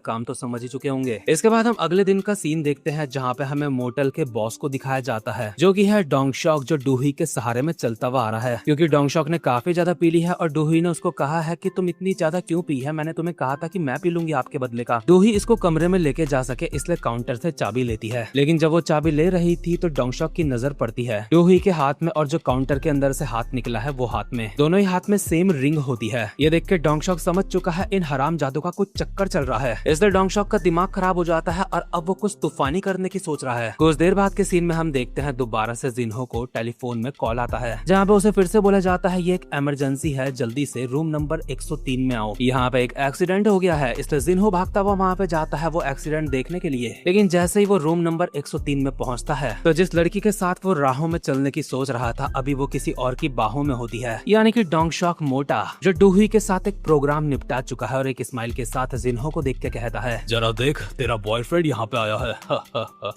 काम तो समझ ही चुके होंगे। इसके बाद हम अगले दिन का सीन देखते हैं जहाँ पे हमें मोटल के बॉस को दिखाया जाता है जो कि है डोंगशॉक, जो डूही के सहारे में चलता हुआ आ रहा है क्योंकि डोंगशॉक ने काफी ज्यादा पी ली है और डूही ने उसको कहा है कि तुम इतनी ज्यादा क्यों पी है, मैंने तुम्हें कहा था कि मैं पी लूंगी आपके बदले का। डूही इसको कमरे में लेके जा सके इसलिए काउंटर से चाबी लेती है, लेकिन जब वो चाबी ले रही थी तो डोंगशॉक की नजर पड़ती है डूही के हाथ में, और जो काउंटर के अंदर से हाथ निकला है वो हाथ में, दोनों ही हाथ में सेम रिंग होती है। ये देख के डोंगशॉक समझ चुका है इन हराम जादू का कुछ चक्कर चल रहा है, इसलिए डोंगशॉक का दिमाग खराब हो जाता है और अब वो कुछ तूफानी करने की सोच रहा है। कुछ देर बाद के सीन में हम देखते हैं दोबारा से जिन्हो को टेलीफोन में कॉल आता है जहाँ पे उसे फिर से बोला जाता है ये एक इमरजेंसी है, जल्दी से रूम नंबर 103 में आओ, यहाँ पे एक एक्सीडेंट हो गया है। इसलिए जिन्हो भागता हुआ वहाँ पे जाता है वो एक्सीडेंट देखने के लिए, लेकिन जैसे ही वो रूम नंबर 103 में पहुँचता है तो जिस लड़की के साथ वो राहों में चलने की सोच रहा था अभी वो किसी और की बाहों में होती है, यानी कि डोंगशॉक मोटा जो डूही के साथ एक प्रोग्राम निपटा चुका है, और एक स्माइल के साथ जिन्हो को देख के कहता है जरा देख तेरा बॉयफ्रेंड यहाँ पे आया है।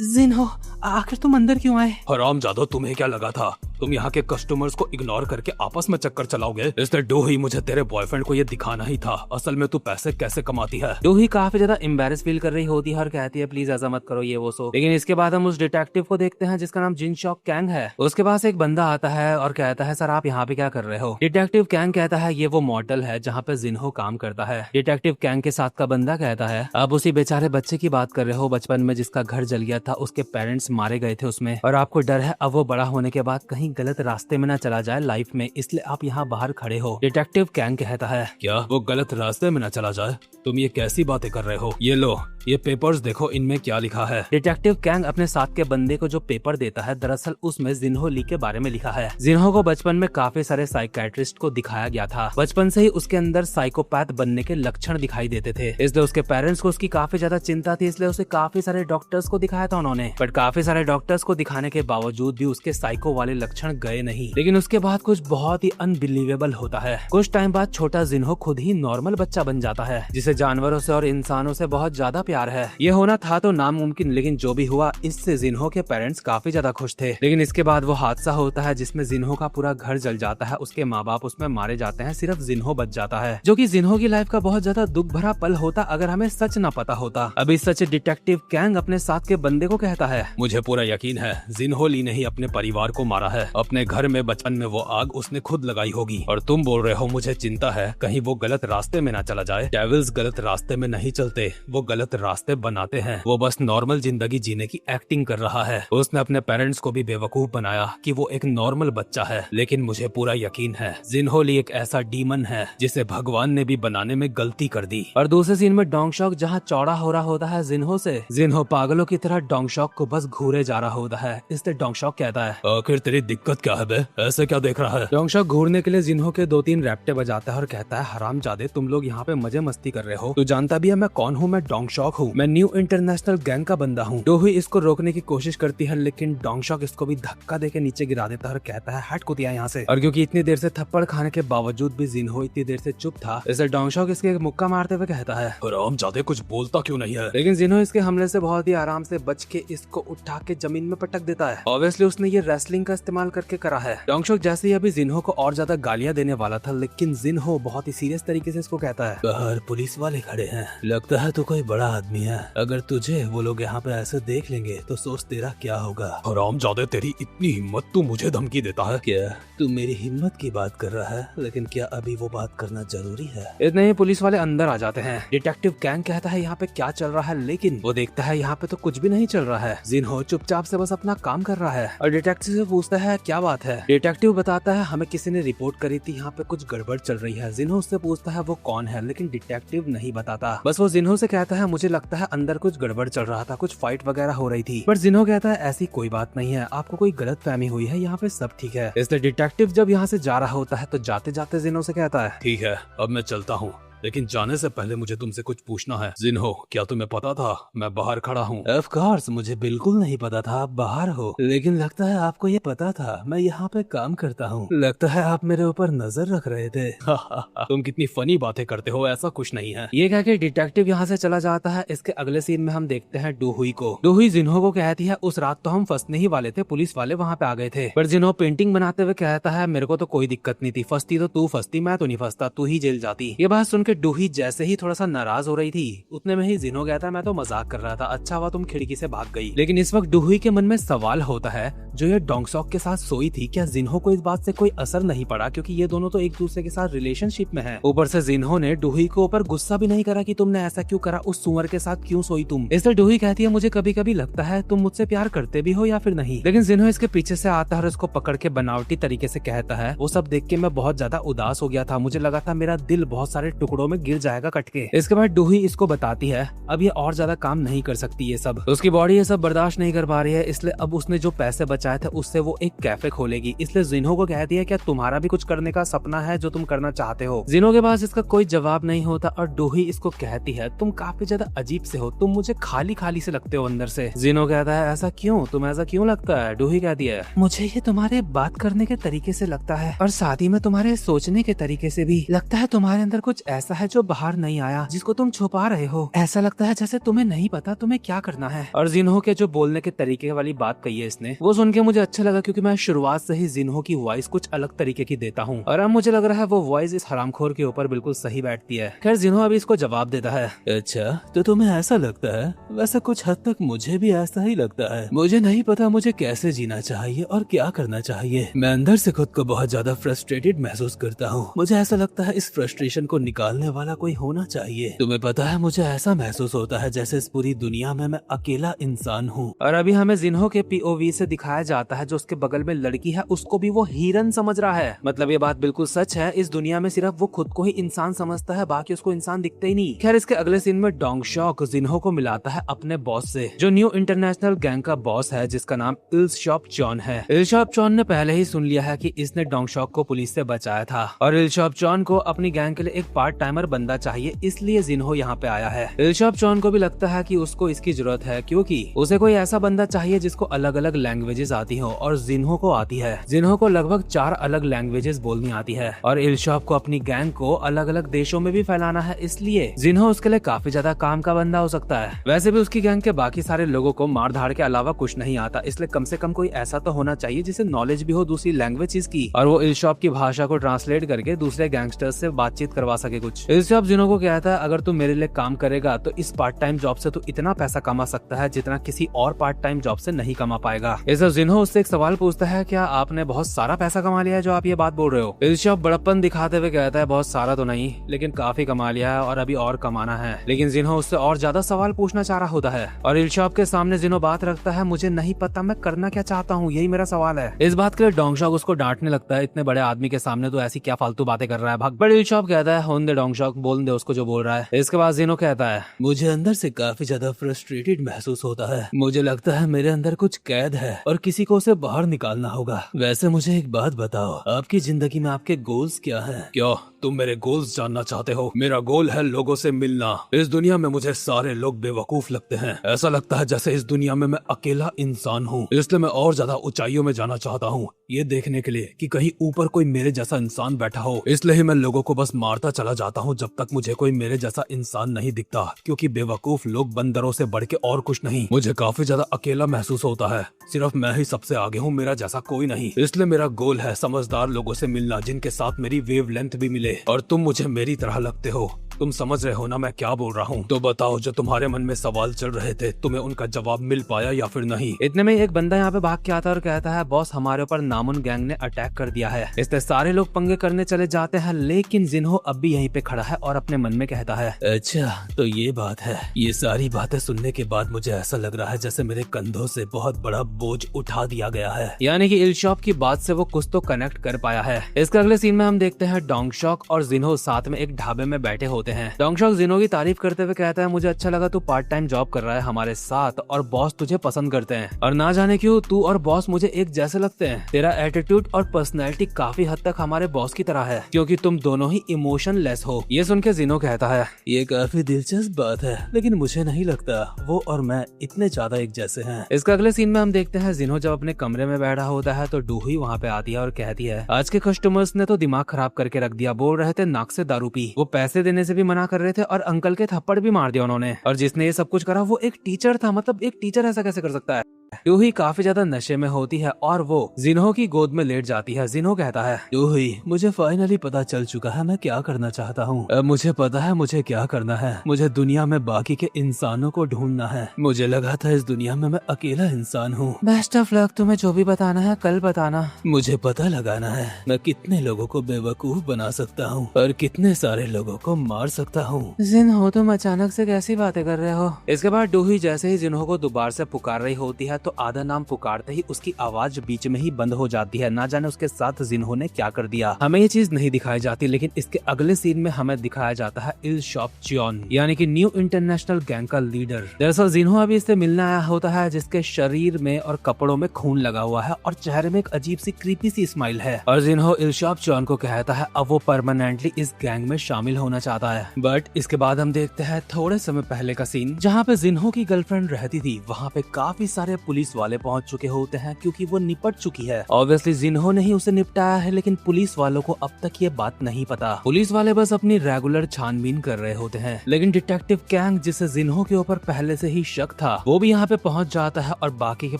जिन्हो आखिर तुम अंदर क्यों आए? हरामजादा तुम्हें क्या लगा था तुम यहाँ के कस्टमर्स को इग्नोर करके आपस में चक्कर चलाओगे? इसलिए डूही मुझे तेरे बॉयफ्रेंड को ये दिखाना ही था असल में तू पैसे कैसे कमाती है। डूही काफी ज्यादा एम्बेरस फील कर रही होती है और कहती है प्लीज ऐसा मत करो ये वो सो। लेकिन इसके बाद हम उस डिटेक्टिव को देखते हैं जिसका नाम जिनशॉक कैंग है। उसके पास एक बंदा आता है और कहता है सर आप यहाँ पे क्या कर रहे हो? डिटेक्टिव कैंग कहता है ये वो मॉडल है जहाँ पे जिन्हो काम करता है। डिटेक्टिव कैंग के साथ का बंदा कहता है आप उसी बेचारे बच्चे की बात कर रहे हो बचपन में जिसका घर जल गया था, उसके पेरेंट्स मारे गए थे उसमें, और आपको डर है अब वो बड़ा होने के बाद कहीं गलत रास्ते में न चला जाए लाइफ में, इसलिए आप यहाँ बाहर खड़े हो। डिटेक्टिव कैंग कहता है क्या वो गलत रास्ते में न चला जाए? तुम ये कैसी बातें कर रहे हो? ये लो ये पेपर्स देखो इनमें क्या लिखा है। डिटेक्टिव कैंग अपने साथ के बंदे को जो पेपर देता है दरअसल उसमें जिन्हो ली के बारे में लिखा है। जिन्हो को बचपन में काफी सारे साइकियाट्रिस्ट को दिखाया गया था, बचपन से ही उसके अंदर साइकोपैथ बनने के लक्षण दिखाई देते थे, इसलिए उसके पेरेंट्स को उसकी काफी ज्यादा चिंता थी, इसलिए उसे काफी सारे डॉक्टर्स को दिखाया था उन्होंने। बट काफी सारे डॉक्टर्स को दिखाने के बावजूद भी उसके साइको वाले लक्षण गए नहीं। लेकिन उसके बाद कुछ बहुत ही अनबिलीवेबल होता है। कुछ टाइम बाद छोटा जिन्हो खुद ही नॉर्मल बच्चा बन जाता है जिसे जानवरों से और इंसानों से बहुत ज्यादा प्यार है। ये होना था तो नामुमकिन, लेकिन जो भी हुआ इससे जिन्हो के पेरेंट्स काफी ज्यादा खुश थे। लेकिन इसके बाद वो हादसा होता है जिसमें जिन्हो का पूरा घर जल जाता है, उसके माँ बाप उसमें मारे जाते हैं, सिर्फ जिन्हो बच जाता है, जो कि जिन्हो की लाइफ का बहुत ज्यादा दुख भरा पल होता अगर हमें सच न पता होता। अभी सच डिटेक्टिव कैंग अपने साथ के बंदे को कहता है मुझे पूरा यकीन है जिन्हो ली ने ही अपने परिवार को मारा है। अपने घर में बचपन में वो आग उसने खुद लगाई होगी, और तुम बोल रहे हो मुझे चिंता है कहीं वो गलत रास्ते में ना चला जाए। डेविल्स गलत रास्ते में नहीं चलते, वो गलत रास्ते बनाते हैं। वो बस नॉर्मल जिंदगी जीने की एक्टिंग कर रहा है। उसने अपने पेरेंट्स को भी बेवकूफ बनाया कि वो एक नॉर्मल बच्चा है, लेकिन मुझे पूरा यकीन है जिन्हो ली एक ऐसा डीमन है जिसे भगवान ने भी बनाने में गलती कर दी। और दूसरे सीन में डोंगशॉक जहाँ चौड़ा हो रहा होता है जिन्हो से, जिन्हो पागलों की तरह डोंगशॉक को बस घूरे जा रहा होता है। इसलिए डोंगशॉक कहता है आखिर तेरी दिक्कत क्या है बे? ऐसे क्या देख रहा है? डोंगशॉक घूरने के लिए जिन्हो के 2-3 रैप्टे बजाता है और कहता है हरामजादे तुम लोग यहाँ पे मजे मस्ती कर रहे हो, तू जानता भी है मैं कौन हूँ? मैं डोंगशॉक हूँ, मैं न्यू इंटरनेशनल गैंग का बंदा हूँ। डोही इसको रोकने की कोशिश करती है लेकिन डोंगशॉक इसको भी धक्का देके नीचे गिरा देता है और कहता है हट कुतिया यहाँ से। और क्योंकि इतनी देर से थप्पड़ खाने के बावजूद भी जिन्हो इतनी देर से चुप था, इसलिए डोंगशॉक इसके मुक्का मारते हुए कहता है हरामजादे कुछ बोलता क्यों नहीं है? लेकिन जिन्हो इसके हमले से बहुत ही आराम से बच के इसको उठा के जमीन में पटक देता है। ऑब्वियसली उसने ये रेसलिंग का इस्तेमाल करके करा है। डोंगशॉक जैसे ही अभी जिन्हो को और ज्यादा गालियां देने वाला था, लेकिन जिन्हो बहुत ही सीरियस तरीके से इसको कहता है बाहर पुलिस वाले खड़े हैं, लगता है तू कोई बड़ा आदमी है। अगर तुझे वो लोग यहाँ पे ऐसे देख लेंगे तो सोच तेरा क्या होगा। हरामजादे तेरी इतनी हिम्मत, तू मुझे धमकी देता है? क्या तू मेरी हिम्मत की बात कर रहा है? लेकिन क्या अभी वो बात करना जरूरी है? इतने ही पुलिस वाले अंदर आ जाते हैं। डिटेक्टिव कैंग कहता है यहाँ पे क्या चल रहा है, लेकिन वो देखता है यहाँ पे तो कुछ भी नहीं चल रहा है। जिन्हो चुपचाप से बस अपना काम कर रहा है और डिटेक्टिव से पूछता है क्या बात है। डिटेक्टिव बताता है हमें किसी ने रिपोर्ट करी थी यहाँ पे कुछ गड़बड़ चल रही है। जिन्हो उससे पूछता है वो कौन है, लेकिन डिटेक्टिव नहीं बताता। बस वो जिन्हो से कहता है मुझे लगता है अंदर कुछ गड़बड़ चल रहा था, कुछ फाइट वगैरह हो रही थी। पर जिन्हो कहता है ऐसी कोई बात नहीं है, आपको कोई गलतफहमी हुई है, यहाँ पे सब ठीक है। इसलिए डिटेक्टिव जब यहाँ से जा रहा होता है तो जाते जाते जिन्हो से कहता है ठीक है अब मैं चलता हूँ, लेकिन जाने से पहले मुझे तुमसे कुछ पूछना है। जिन्हो, क्या तुम्हें पता था मैं बाहर खड़ा हूँ? ऑफ कोर्स, मुझे बिल्कुल नहीं पता था आप बाहर हो, लेकिन लगता है आपको ये पता था मैं यहाँ पे काम करता हूँ। लगता है आप मेरे ऊपर नजर रख रहे थे। तुम कितनी फनी बातें करते हो, ऐसा कुछ नहीं है। ये कह के डिटेक्टिव यहाँ से चला जाता है। इसके अगले सीन में हम देखते हैं डूहुई को। डूहुई जिन्हो को कहती है उस रात तो हम फंसने ही वाले थे, पुलिस वाले वहाँ पे आ गए थे। पर जिन्हो पेंटिंग बनाते हुए कहता है मेरे को तो कोई दिक्कत नहीं थी, फंसती तो तू फंसती, मैं तो नहीं फंसता, तू ही जेल जाती। ये बात सुन के डूहुई जैसे ही थोड़ा सा नाराज हो रही थी उतने में ही जिन्हो कहता है मैं तो मजाक कर रहा था, अच्छा हुआ तुम खिड़की से भाग गई। लेकिन इस वक्त डूहुई के मन में सवाल होता है जो ये डोंगसॉक के साथ सोई थी, क्या जिन्हो को इस बात से कोई असर नहीं पड़ा? क्योंकि ये दोनों तो एक दूसरे के साथ रिलेशनशिप में हैं। ऊपर से जिन्हो ने डूहुई को ऊपर गुस्सा भी नहीं करा कि तुमने ऐसा क्यों करा, उस सुअर के साथ क्यों सोई तुम। इसलिए डूहुई कहती है मुझे कभी कभी लगता है तुम मुझसे प्यार करते भी हो या फिर नहीं। लेकिन जिन्हो इसके पीछे से आता है और उसको पकड़ के बनावटी तरीके से कहता है वो सब देख के मैं बहुत ज्यादा उदास हो गया था, मुझे लगा था मेरा दिल बहुत सारे टुकड़ों में गिर जाएगा कट के। इसके बाद डूहुई इसको बताती है अब ये और ज्यादा काम नहीं कर सकती, ये सब उसकी बॉडी ये सब बर्दाश्त नहीं कर पा रही है, इसलिए अब उसने जो पैसे बचाए थे उससे वो एक कैफे खोलेगी। इसलिए जिन्हो को कहती है क्या तुम्हारा भी कुछ करने का सपना है जो तुम करना चाहते हो? जिन्हो के पास इसका कोई जवाब नहीं होता और डूहुई इसको कहती है तुम काफी ज्यादा अजीब से हो, तुम मुझे खाली खाली से लगते हो अंदर से। जिन्हो कहता है ऐसा क्यों, तुम ऐसा क्यों लगता है? डूहुई कहती है मुझे ये तुम्हारे बात करने के तरीके से लगता है और साथ ही में तुम्हारे सोचने के तरीके से भी लगता है तुम्हारे अंदर कुछ ऐसा है जो बाहर नहीं आया, जिसको तुम छुपा रहे हो। ऐसा लगता है जैसे तुम्हें नहीं पता तुम्हें क्या करना है। और जिन्हो के जो बोलने के तरीके वाली बात कही है इसने, वो सुन के मुझे अच्छा लगा क्योंकि मैं शुरुआत से ही जिन्हो की वॉइस कुछ अलग तरीके की देता हूँ और अब मुझे लग रहा है वो वॉइस इस हरामखोर के ऊपर बिल्कुल सही बैठती है। खैर जिन्हो अभी इसको जवाब देता है अच्छा तो तुम्हें ऐसा लगता है, वैसे कुछ हद तक मुझे भी ऐसा ही लगता है। मुझे नहीं पता मुझे कैसे जीना चाहिए और क्या करना चाहिए, मैं अंदर से खुद को बहुत ज्यादा फ्रस्ट्रेटेड महसूस करता हूँ। मुझे ऐसा लगता है इस फ्रस्ट्रेशन को निकालने वाला कोई होना चाहिए। तुम्हें पता है मुझे ऐसा महसूस होता है जैसे इस पूरी दुनिया में मैं अकेला इंसान हूँ। और अभी हमें जिन्हो के POV से दिखाया जाता है जो उसके बगल में लड़की है उसको भी वो हिरन समझ रहा है। मतलब ये बात बिल्कुल सच है, इस दुनिया में सिर्फ वो खुद को ही इंसान समझता है, बाकी उसको इंसान दिखते ही नहीं। खैर इसके अगले सीन में डोंगसॉक जिन्हो को मिलाता है अपने बॉस से, जो न्यू इंटरनेशनल गैंग का बॉस है जिसका नाम इल्शॉप चॉन है। इल्शॉप चॉन ने पहले ही सुन लिया है कि इसने डोंगसॉक को पुलिस से बचाया था और इल्शॉप चॉन को अपनी गैंग के लिए एक पार्ट टाइमर बंदा चाहिए, इसलिए जिन्हो यहाँ पे आया है। इल्शॉप चॉन को भी लगता है कि उसको इसकी जरूरत है क्योंकि उसे कोई ऐसा बंदा चाहिए जिसको अलग अलग लैंग्वेजेस आती हो और जिन्हो को आती है। जिन्हो को लगभग 4 अलग लैंग्वेजेस बोलनी आती है और इल्शॉप को अपनी गैंग को अलग अलग देशों में भी फैलाना है, इसलिए जिन्हो उसके लिए काफी ज्यादा काम का बंदा हो सकता है। वैसे भी उसकी गैंग के बाकी सारे लोगों को मार धाड़ के अलावा कुछ नहीं आता, इसलिए कम से कम कोई ऐसा तो होना चाहिए जिसे नॉलेज भी हो दूसरी लैंग्वेजेस की और वो इल्शॉप की भाषा को ट्रांसलेट करके दूसरे गैंगस्टर्स से बातचीत करवा सके कुछ। इल्शॉप जिन्हो को कहता है अगर तू मेरे लिए काम करेगा तो इस पार्ट टाइम जॉब से तू इतना पैसा कमा सकता है जितना किसी और पार्ट टाइम जॉब से नहीं कमा पाएगा। इस जिन्हो उससे एक सवाल पूछता है क्या आपने बहुत सारा पैसा कमा लिया है जो आप ये बात बोल रहे हो? इल्शॉप बड़प्पन दिखाते हुए कहता है बहुत सारा तो नहीं लेकिन काफी कमा लिया है और अभी और कमाना है। लेकिन जिन्हो उससे और ज्यादा सवाल पूछना चाह रहा होता है और इल्शॉप के सामने जिन्हो बात रखता है मुझे नहीं पता मैं करना क्या चाहता हूँ, यही मेरा सवाल है। इस बात के लिए डोंगसॉक उसको डांटने लगता है इतने बड़े आदमी के सामने तो ऐसी क्या फालतू बातें कर रहा है, भाग। बट इल्शॉप कहता है होने दे डोंगसॉक, बोल दे उसको जो बोल रहा है। इसके बाद जिन्हो कहता है मुझे अंदर से काफी ज्यादा फ्रस्ट्रेटेड महसूस होता है, मुझे लगता है मेरे अंदर कुछ कैद है और किसी को उसे बाहर निकालना होगा। वैसे मुझे एक बात बताओ, आपकी जिंदगी में आपके गोल्स क्या हैं? क्या तुम मेरे गोल्स जानना चाहते हो? मेरा गोल है लोगों से मिलना। इस दुनिया में मुझे सारे लोग बेवकूफ लगते हैं, ऐसा लगता है जैसे इस दुनिया में मैं अकेला इंसान हूँ, इसलिए मैं और ज्यादा ऊंचाइयों में जाना चाहता हूँ ये देखने के लिए कि कहीं ऊपर कोई मेरे जैसा इंसान बैठा हो। इसलिए ही मैं लोगों को बस मारता चला जाता हूँ जब तक मुझे कोई मेरे जैसा इंसान नहीं दिखता, क्योंकि बेवकूफ लोग बंदरों से बढ़ के और कुछ नहीं। मुझे काफी ज्यादा अकेला महसूस होता है, सिर्फ मैं ही सबसे आगे हूँ, मेरा जैसा कोई नहीं। इसलिए मेरा गोल है समझदार लोगों से मिलना जिनके साथ मेरी वेवलेंथ भी मिले, और तुम मुझे मेरी तरह लगते हो। तुम समझ रहे हो ना मैं क्या बोल रहा हूँ? तो बताओ जो तुम्हारे मन में सवाल चल रहे थे तुम्हें उनका जवाब मिल पाया या फिर नहीं? इतने में एक बंदा यहाँ पे भाग के आता है और कहता है बॉस हमारे ऊपर नामुन गैंग ने अटैक कर दिया है। इससे सारे लोग पंगे करने चले जाते हैं, लेकिन जिन्हो अब भी यहीं पे खड़ा है और अपने मन में कहता है अच्छा तो ये बात है। ये सारी बातें सुनने के बाद मुझे ऐसा लग रहा है जैसे मेरे कंधों से बहुत बड़ा बोझ उठा दिया गया है। यानी कि इल्शॉप की बात से वो कुछ तो कनेक्ट कर पाया है। इसके अगले सीन में हम देखते हैं डोंगसॉक और जिन्हो साथ में एक ढाबे में बैठे होते देते हैं। डोंगशॉक जिन्हो की तारीफ करते हुए कहता है, मुझे अच्छा लगा तू पार्ट टाइम जॉब कर रहा है हमारे साथ और बॉस तुझे पसंद करते हैं, और ना जाने क्यों तू और बॉस मुझे एक जैसे लगते हैं। तेरा एटीट्यूड और पर्सनैलिटी काफी हद तक हमारे बॉस की तरह है, क्योंकि तुम दोनों ही इमोशनलेस हो। ये सुन के जिन्हो कहता है, ये काफी दिलचस्प बात है, लेकिन मुझे नहीं लगता वो और मैं इतने ज्यादा एक जैसे हैं। इसका अगले सीन में हम देखते हैं जिन्हो जब अपने कमरे में बैठा होता है तो डूही वहाँ पे आती है और कहती है, आज के कस्टमर्स ने तो दिमाग खराब करके रख दिया, बोल रहे थे नाक से दारू पी, वो पैसे देने से भी मना कर रहे थे और अंकल के थप्पड़ भी मार दिया उन्होंने, और जिसने ये सब कुछ करा वो एक टीचर था। मतलब एक टीचर ऐसा कैसे कर सकता है। डूही काफी ज्यादा नशे में होती है और वो जिन्हो की गोद में लेट जाती है। जिन्हो कहता है, डूही मुझे फाइनली पता चल चुका है मैं क्या करना चाहता हूँ। अब मुझे पता है मुझे क्या करना है। मुझे दुनिया में बाकी के इंसानों को ढूंढना है। मुझे लगा था इस दुनिया में मैं अकेला इंसान हूँ। बेस्ट ऑफ लक, तुम्हें जो भी बताना है कल बताना। मुझे पता लगाना है मैं कितने लोगों को बेवकूफ बना सकता हूँ और कितने सारे लोगों को मार सकता हूँ। जिन्हो तुम अचानक से कैसी बातें कर रहे हो। इसके बाद डूही जैसे ही जिन्हो को दोबारा से पुकार रही होती है तो आधा नाम पुकारते ही उसकी आवाज बीच में ही बंद हो जाती है। ना जाने उसके साथ जिन्हो ने क्या कर दिया। हमें ये चीज नहीं दिखाई जाती, लेकिन इसके अगले सीन में हमें दिखाया जाता है इलशॉप च्योन, यानी कि न्यू इंटरनेशनल गैंग का लीडर। दरअसल जिन्हो अभी इससे मिलने आया होता है, जिसके शरीर में और कपड़ों में खून लगा हुआ है और चेहरे में एक अजीब सी क्रीपी सी स्माइल है। और जिन्हो इलशॉप च्योन को कहता है अब वो परमानेंटली इस गैंग में शामिल होना चाहता है। बट इसके बाद हम देखते हैं थोड़े समय पहले का सीन, जहाँ पे जिन्हो की गर्लफ्रेंड रहती थी। वहाँ पे काफी सारे पुलिस वाले पहुंच चुके होते हैं क्योंकि वो निपट चुकी है। ऑब्वियसली जिन्हो ने ही उसे निपटाया है, लेकिन पुलिस वालों को अब तक ये बात नहीं पता। पुलिस वाले बस अपनी रेगुलर छानबीन कर रहे होते हैं। लेकिन डिटेक्टिव कैंग, जिसे जिन्हो के ऊपर पहले से ही शक था, वो भी यहाँ पे पहुंच जाता है और बाकी के